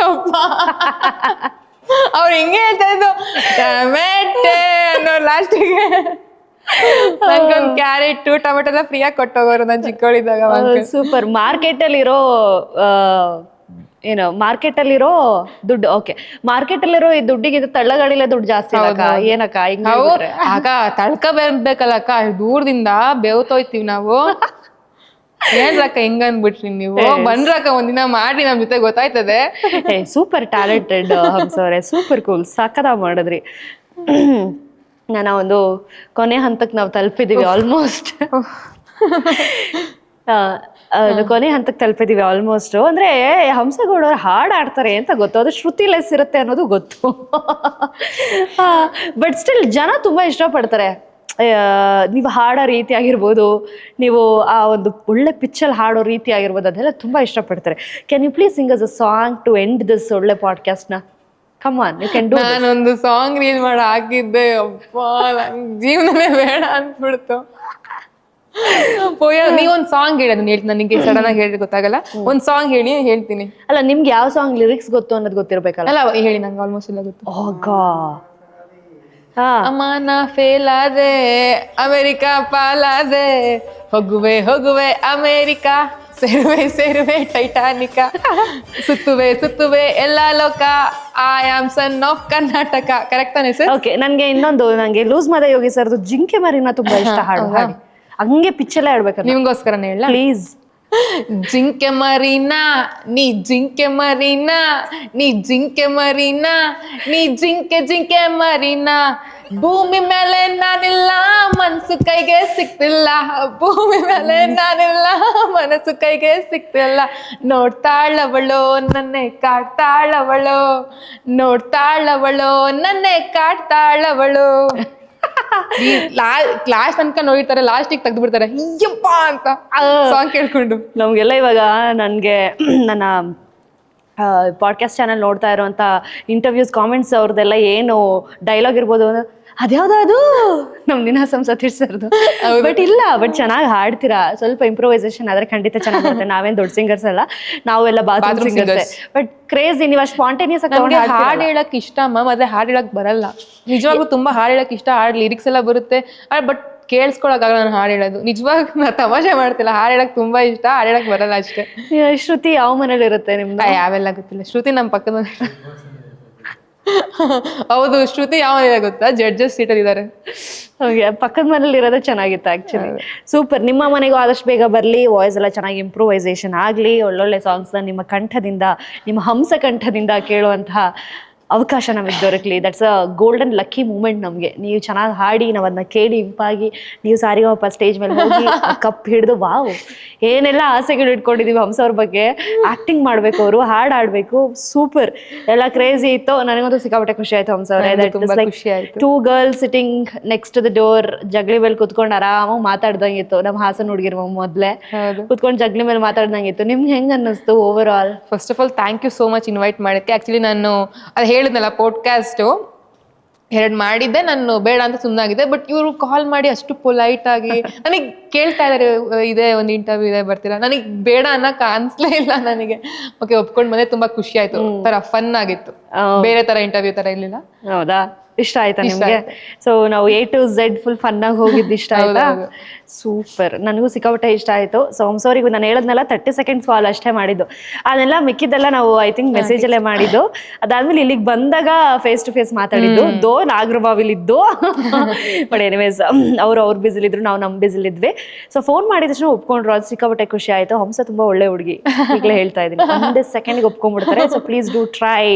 ಅವ್ರು ಹಿಂಗೆ ಹೇಳ್ತಾ ಇದ್ದು, ಟೊಮೆಟೆ ಅನ್ನೋ ಲಾಸ್ಟಿಗೆ. ನನ್ಗೊಂದು ಕ್ಯಾರೆಟ್, ಟೊಮೆಟೊ ಎಲ್ಲ ಫ್ರೀಯಾಗಿ ಕೊಟ್ಟೋಗೋರು ನಾನು ಚಿಕ್ಕವಳಿದ್ದಾಗ. ಸೂಪರ್. ಮಾರ್ಕೆಟ್ ಅಲ್ಲಿರೋ ಮಾರ್ಕೆಟ್ ಅಲ್ಲಿರೋ ದುಡ್ಡು, ಓಕೆ, ಮಾರ್ಕೆಟ್ ಅಲ್ಲಿರೋ ಈ ದುಡ್ಡಿಗೆ ತಳ್ಳಗಾಡಿಲೆ ದುಡ್ಡು ಜಾಸ್ತಿ ಏನಕ್ಕ? ಆಗ ತಳ್ಕ ಬರ್ಬೇಕಲ್ಲಕ್ಕ, ದೂರದಿಂದ ಬೇವ್ತೋಯ್ತೀವಿ ನಾವು. ಏನ್ರಕ್ಕ ಹಿಂಗ ಅಂದ್ಬಿಟ್ರಿ ನೀವು? ಬಂದ್ರಕ್ಕ ಒಂದಿನ ಮಾಡಿ ನಮ್ ಜೊತೆ ಗೊತ್ತಾಯ್ತದೆ. ಸೂಪರ್ ಟ್ಯಾಲೆಂಟೆಡ್ ಹಂಸವ್ರೆ, ಸೂಪರ್ ಕೂಲ್, ಸಕ್ಕದ ಮಾಡಿದ್ರಿ. ನನ್ನ ಒಂದು ಕೊನೆ ಹಂತಕ್ಕೆ ನಾವು ತಲುಪಿದೀವಿ ಆಲ್ಮೋಸ್ಟ್. ಕೊನೆ ಹಂತಕ್ಕೆ ತಲುಪಿದೀವಿ ಆಲ್ಮೋಸ್ಟ್. ಅಂದ್ರೆ ಹಂಸಗೌಡ ಅವ್ರು ಹಾಡು ಆಡ್ತಾರೆ ಅಂತ ಗೊತ್ತು, ಅದು ಶ್ರುತಿ ಲೆಸ್ ಇರುತ್ತೆ ಅನ್ನೋದು ಗೊತ್ತು. ಬಟ್ ಸ್ಟಿಲ್ ಜನ ತುಂಬಾ ಇಷ್ಟಪಡ್ತಾರೆ. ನೀವು ಹಾಡೋ ರೀತಿ ಆಗಿರ್ಬೋದು, ನೀವು ಆ ಒಂದು ಒಳ್ಳೆ ಪಿಚ್ಚಲ್ಲಿ ಹಾಡೋ ರೀತಿ ಆಗಿರ್ಬೋದು, ಅದೆಲ್ಲ ತುಂಬಾ ಇಷ್ಟಪಡ್ತಾರೆ. Can you please sing us a song to end this ಒಳ್ಳೆ ಪಾಡ್ಕಾಸ್ಟ್ ನ? Come on, you can do. ನಾನೊಂದು ಸಾಂಗ್ ರೀಲ್ ಮಾಡಿ ಹಾಕಿದ್ದೆ, ಅಪ್ಪ ನನ್ ಜೀವನನೇ ಬೇಡ ಅನ್ಸ್ಬಿಡ್ತು. ನೀವೊಂದ್ ಸಾಂಗ್ ಹೇಳಿ, ಅದನ್ನ ಹೇಳ್ತೀನಿ. ನನಗೆ ಸಡನ್ ಆಗಿ ಹೇಳಿ ಗೊತ್ತಾಗಲ್ಲ. ಒಂದ್ ಸಾಂಗ್ ಹೇಳಿ, ಹೇಳ್ತೀನಿ. ಅಲ್ಲ, ನಿಮ್ಗೆ ಯಾವ ಸಾಂಗ್ ಲಿರಿಕ್ಸ್ ಗೊತ್ತು ಅನ್ನೋದು ಗೊತ್ತಿರ್ಬೇಕಲ್ಲ? ಅಲ್ಲ ಹೇಳಿ, ನಂಗೆ ಆಲ್ಮೋಸ್ಟ್ ಎಲ್ಲ ಗೊತ್ತು. ಅಮ್ಮನ ಫೇಲ್ ಆದೆ, ಅಮೆರಿಕಾ ಪಾಲಾದೆ, ಹೋಗುವೆ ಹೋಗುವೆ ಅಮೆರಿಕಾ, ಸೇರುವೆ ಟೈಟಾನಿಕ, ಸುತ್ತುವೆ ಎಲ್ಲಾ ಲೋಕ, I am son of Karnataka. Correct ತಾನೆ ಸರ್? ಓಕೆ. ನಂಗೆ ಲೂಸ್ ಮದ ಯೋಗಿ ಸರ್ದು ಜಿಂಕೆ ಮರಿನ ತುಂಬಾ ಇಷ್ಟ. ಹಾಡು ಹಂಗೆ ಪಿಚ್ಚಲ್ಲೇ ಆಡ್ಬೇಕು. ನಿಮ್ಗೋಸ್ಕರನೇ ಹೇಳ ಪ್ಲೀಸ್. ಜಿಂಕೆ ಮರಿನಾ ನೀ ಜಿಂಕೆ ಮರಿನಾ, ನೀ ಜಿಂಕೆ ಮರಿನಾ, ನೀ ಜಿಂಕೆ ಮರಿನಾ, ಭೂಮಿ ಮೇಲೆ ನಾನಿಲ್ಲ, ಮನಸ್ಸು ಕೈಗೆ ಸಿಕ್ತಿಲ್ಲ, ಭೂಮಿ ಮೇಲೆ ನಾನಿಲ್ಲ, ಮನಸ್ಸು ಕೈಗೆ ಸಿಕ್ತಿಲ್ಲ, ನೋಡ್ತಾಳವಳು ನನ್ನೆ ಕಾಡ್ತಾಳವಳು, ನೋಡ್ತಾಳವಳು ನನ್ನೆ ಕಾಡ್ತಾಳವಳು. ಲಾಸ್ಟ್ ತನಕ ನೋಡಿರ್ತಾರೆ, ಲಾಸ್ಟಿಗೆ ತೆಗ್ದು ಬಿಡ್ತಾರೆ ಅಯ್ಯಪ್ಪ ಅಂತ ಸಾಂಗ್ ಕೇಳ್ಕೊಂಡು. ನಮ್ಗೆಲ್ಲ ಇವಾಗ ನನ್ನ ಪಾಡ್ಕಾಸ್ಟ್ ಚಾನಲ್ ನೋಡ್ತಾ ಇರುವಂತ ಇಂಟರ್ವ್ಯೂಸ್ ಕಾಮೆಂಟ್ಸ್ ಅವ್ರದ್ದೆಲ್ಲ ಏನು ಡೈಲಾಗ್ ಇರ್ಬೋದು, ಅದ್ಯಾವ್ದು ನಮ್ ನೀನಾಸಂ ಸತೀಶ್ ಸರ್ದು. ಬಟ್ ಚೆನ್ನಾಗಿ ಹಾಡ್ತೀರಾ. ಸ್ವಲ್ಪ ಇಂಪ್ರೂವೈಸೇಷನ್ ಆದ್ರೆ ಖಂಡಿತ ಚೆನ್ನಾಗಿರುತ್ತೆ. ನಾವೇನ್ ದೊಡ್ಡ ಸಿಂಗರ್ಸ್ ಅಲ್ಲ, ನಾವೆಲ್ಲ ಬಾತ್ರೂಮ್ ಸಿಂಗರ್ಸ್. ಬಟ್ ಕ್ರೇಜಿ, ನೀವು ಸ್ಪಾಂಟೇನಿಯಸ್ ಆಗಿ ಹಾಡು ಹೇಳಕ್ ಇಷ್ಟ ಮ್ಯಾಮ್, ಅದೇ ಹಾಡು ಹೇಳಕ್ ಬರಲ್ಲ. ನಿಜವಾಗ್ಲೂ ತುಂಬಾ ಹಾಡು ಹೇಳಕ್ ಇಷ್ಟ, ಹಾಡ್ ಲಿರಿಕ್ಸ್ ಎಲ್ಲ ಬರುತ್ತೆ, ಬಟ್ ಕೇಳಿಸ್ಕೊಳಕ್ಕಾಗಲ್ಲ ನಾನು ಹಾಡು ಹೇಳೋದು. ನಿಜವಾಗ ನಾ ತಮಾಷೆ ಮಾಡ್ತಿಲ್ಲ, ಹಾಡು ಹೇಳಕ್ ತುಂಬಾ ಇಷ್ಟ, ಹಾಡು ಹೇಳಕ್ ಬರಲ್ಲ ಅಷ್ಟೇ. ಶ್ರುತಿ ಯಾವ ಮನೇಲಿ ಇರುತ್ತೆ ನಿಮ್ದು? ಯಾವೆಲ್ಲ ಗೊತ್ತಿಲ್ಲ. ಶ್ರುತಿ ನಮ್ ಪಕ್ಕದ ಮನೆ. ಹೌದು, ಶ್ರುತಿ ಯಾವ ಮನೆ ಗೊತ್ತಾ? ಜಡ್ಜಸ್ ಸೀಟ್ ಅಲ್ಲಿ ಇದಾರೆ. ಪಕ್ಕದ ಮನೇಲಿ ಇರೋದೇ ಚೆನ್ನಾಗಿತ್ತು ಆಕ್ಚುಲಿ. ಸೂಪರ್. ನಿಮ್ಮ ಮನೆಗೂ ಆದಷ್ಟು ಬೇಗ ಬರ್ಲಿ, ವಾಯ್ಸ್ ಎಲ್ಲ ಚೆನ್ನಾಗಿ ಇಂಪ್ರೂವೈಸೇಷನ್ ಆಗ್ಲಿ, ಒಳ್ಳೊಳ್ಳೆ ಸಾಂಗ್ಸ್ ನಿಮ್ಮ ಕಂಠದಿಂದ, ನಿಮ್ಮ ಹಂಸ ಕಂಠದಿಂದ ಕೇಳುವಂತಹ ಅವಕಾಶ ನಮಗೆ ದೊರಕಲಿ. That's a golden lucky moment ನಮಗೆ. ನೀವು ಚೆನ್ನಾಗಿ ಹಾಡಿ, ನಾವು ಅದನ್ನ ಕೇಳಿ ಇಂಪಾಗಿ, ನೀವು ಸಾರಿಗಮಪ ಸ್ಟೇಜ್ ಮೇಲೆ ಹೋಗಿ ಕಪ್ ಹಿಡಿದು ವಾವ್ ಏನೆಲ್ಲ ಆಸೆಗಳು ಇಟ್ಕೊಂಡಿದೀವಿ ಹಂಸ ಅವ್ರ ಬಗ್ಗೆ. ಆಕ್ಟಿಂಗ್ ಮಾಡ್ಬೇಕು, ಅವರು ಹಾಡು ಆಡ್ಬೇಕು, ಸೂಪರ್ ಎಲ್ಲ ಕ್ರೇಜಿ ಇತ್ತು. ನನಗಂತೂ ಸಿಕ್ಕಾಪಟ್ಟೆ ಖುಷಿ ಆಯ್ತು ಹಂಸ ಅವರೇ. ತುಂಬಾ ಖುಷಿ ಆಯ್ತು. 2 girls sitting next the door, ಜಗಲಿ ಮೇಲೆ ಕುತ್ಕೊಂಡು ಆರಾಮಾಗಿ ಮಾತಾಡ್ದಂಗಿತ್ತು. ನಮ್ಮ ಹಾಸನ ಹುಡುಗಿರು ಮೊದ್ಲೇ ಕುತ್ಕೊಂಡು ಜಗಲಿ ಮೇಲೆ ಮಾತಾಡ್ದಂಗಿತ್ತು. ನಿಮ್ಗೆ ಹೆಂಗ್ ಅನ್ನಿಸ್ತು overall? First of all thank you so much invite ಮಾಡೋಕ್ಕೆ. ಆ್ಯಕ್ಚುಲಿ ನಾನು ಅದು ಹೇಳಿದ್ನಲ್ಲ ಪಾಡ್ಕಾಸ್ಟು 2 ಮಾಡಿದ್ದೆ, ನಾನು ಬೇಡ ಅಂತ ಸುಮ್ಮನಾಗಿದ್ದೆ. ಬಟ್ ಇವರು ಕಾಲ್ ಮಾಡಿ ಅಷ್ಟು ಪೊಲೈಟ್ ಆಗಿ ನನಗೆ ಕೇಳ್ತಾ ಇದ್ದಾರೆ, ಇದೆ ಒಂದು ಇಂಟರ್ವ್ಯೂ ಇದೆ ಬರ್ತೀರಾ. ನನಗೆ ಬೇಡ ಅನ್ನಕ್ಕೆ ಅನ್ಸ್ಲೇ ಇಲ್ಲ ನನಗೆ. ಓಕೆ ಒಪ್ಕೊಂಡು ಬಂದೆ, ತುಂಬಾ ಖುಷಿ ಆಯ್ತು. ತರ ಫನ್ ಆಗಿತ್ತು, ಬೇರೆ ತರ ಇಂಟರ್ವ್ಯೂ ತರ ಇರ್ಲಿಲ್ಲ. ಹೌದಾ? ಇಷ್ಟ ಆಯ್ತಾ ನಿಮ್ಗೆ? ಸೊ ನಾವು A to Z full fun ಆಗಿ ಹೋಗಿದ್ದು ಇಷ್ಟ ಆಯ್ತಾ? ಸೂಪರ್. ನನಗೂ ಸಿಕ್ಕಾಪಟ್ಟೆ ಇಷ್ಟ ಆಯ್ತು. ಸೊ ಹಂಸವ್ರಿಗೆ ನಾನು ಹೇಳದ್ನೆಲ್ಲ 30 seconds ಕಾಲ್ ಅಷ್ಟೇ ಮಾಡಿದ್ದು. ಅದನ್ನೆಲ್ಲ ಮಿಕ್ಕಿದ್ದೆಲ್ಲ ನಾವು ಐ ಥಿಂಕ್ ಮೆಸೇಜ್ ಅಲ್ಲೇ ಮಾಡಿದ್ದು. ಅದಾದ್ಮೇಲೆ ಇಲ್ಲಿಗೆ ಬಂದಾಗ ಫೇಸ್ ಟು ಫೇಸ್ ಮಾತಾಡಿದ್ದು. ನಾಗರಬಾವಿಲಿದ್ದು ಬಟ್ ಎನಿವೇಸ್ ಅವ್ರ ಬಿಸಿಲಿದ್ರು, ನಾವು ನಮ್ಮ ಬಿಸಿಲಿದ್ವಿ. ಸೊ ಫೋನ್ ಮಾಡಿದ ತಕ್ಷಣ ಒಪ್ಕೊಂಡ್ರು, ಅದು ಸಿಕ್ಕಾಪಟ್ಟೆ ಖುಷಿ ಆಯ್ತು. ಹಂಸ ತುಂಬಾ ಒಳ್ಳೆ ಹುಡುಗಿ, ಈಗಲೇ ಹೇಳ್ತಾ ಇದ್ದೀನಿ. 1 ಸೆಕೆಂಡ್ಗೆ ಒಪ್ಕೊಂಡ್ಬಿಡ್ತಾರೆ. So please do try,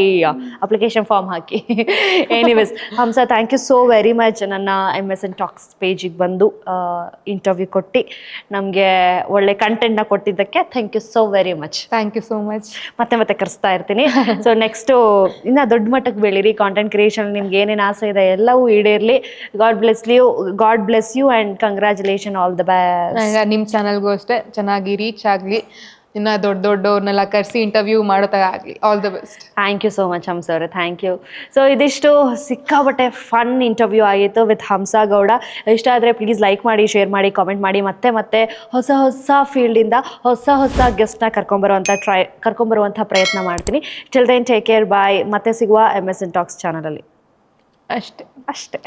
application form ಹಾಕಿ. Anyways Hamsa, thank you so very much. ನನ್ನ MSN ಟಾಕ್ಸ್ ಪೇಜಿಗೆ ಬಂದು ಇಂಟರ್ವ್ಯೂ ಕೊಟ್ಟು ನಮಗೆ ಒಳ್ಳೆ ಕಂಟೆಂಟ್ನ ಕೊಟ್ಟಿದ್ದಕ್ಕೆ thank you so very much. Thank you so much. ಮತ್ತೆ ಕರೆಸ್ತಾ ಇರ್ತೀನಿ. ಸೊ ನೆಕ್ಸ್ಟು ಇನ್ನು ದೊಡ್ಡ ಮಟ್ಟಕ್ಕೆ ಬೆಳೀರಿ. ಕಾಂಟೆಂಟ್ ಕ್ರಿಯೇಷನ್ ನಿಮ್ಗೆ ಏನೇನು ಆಸೆ ಇದೆ ಎಲ್ಲವೂ ಈಡೇರಲಿ. God bless you and congratulation, all the best. ನಿಮ್ಮ ಚಾನಲ್ಗೂ ಅಷ್ಟೇ ಚೆನ್ನಾಗಿ ರೀಚ್ ಆಗಲಿ, ಇನ್ನು ದೊಡ್ಡವ್ರನ್ನೆಲ್ಲ ಕರೆಸಿ ಇಂಟರ್ವ್ಯೂ ಮಾಡೋ ಥರ ಆಗಲಿ. All the best. Thank you so much Hamsa ಅವರೇ, ಥ್ಯಾಂಕ್ ಯು. ಸೊ ಇದಿಷ್ಟು ಸಿಕ್ಕಾಪಟ್ಟೆ ಫನ್ ಇಂಟರ್ವ್ಯೂ ಆಗಿತ್ತು ವಿತ್ ಹಂಸ ಗೌಡ. ಇಷ್ಟ ಆದರೆ ಪ್ಲೀಸ್ ಲೈಕ್ ಮಾಡಿ, ಶೇರ್ ಮಾಡಿ, ಕಾಮೆಂಟ್ ಮಾಡಿ. ಮತ್ತೆ ಹೊಸ ಫೀಲ್ಡಿಂದ ಹೊಸ ಗೆಸ್ಟ್ನ ಕರ್ಕೊಂಬರುವಂಥ ಪ್ರಯತ್ನ ಮಾಡ್ತೀನಿ. Till then take care, bye. ಮತ್ತೆ ಸಿಗುವ MSN ಟಾಕ್ಸ್ ಚಾನಲಲ್ಲಿ. ಅಷ್ಟೇ.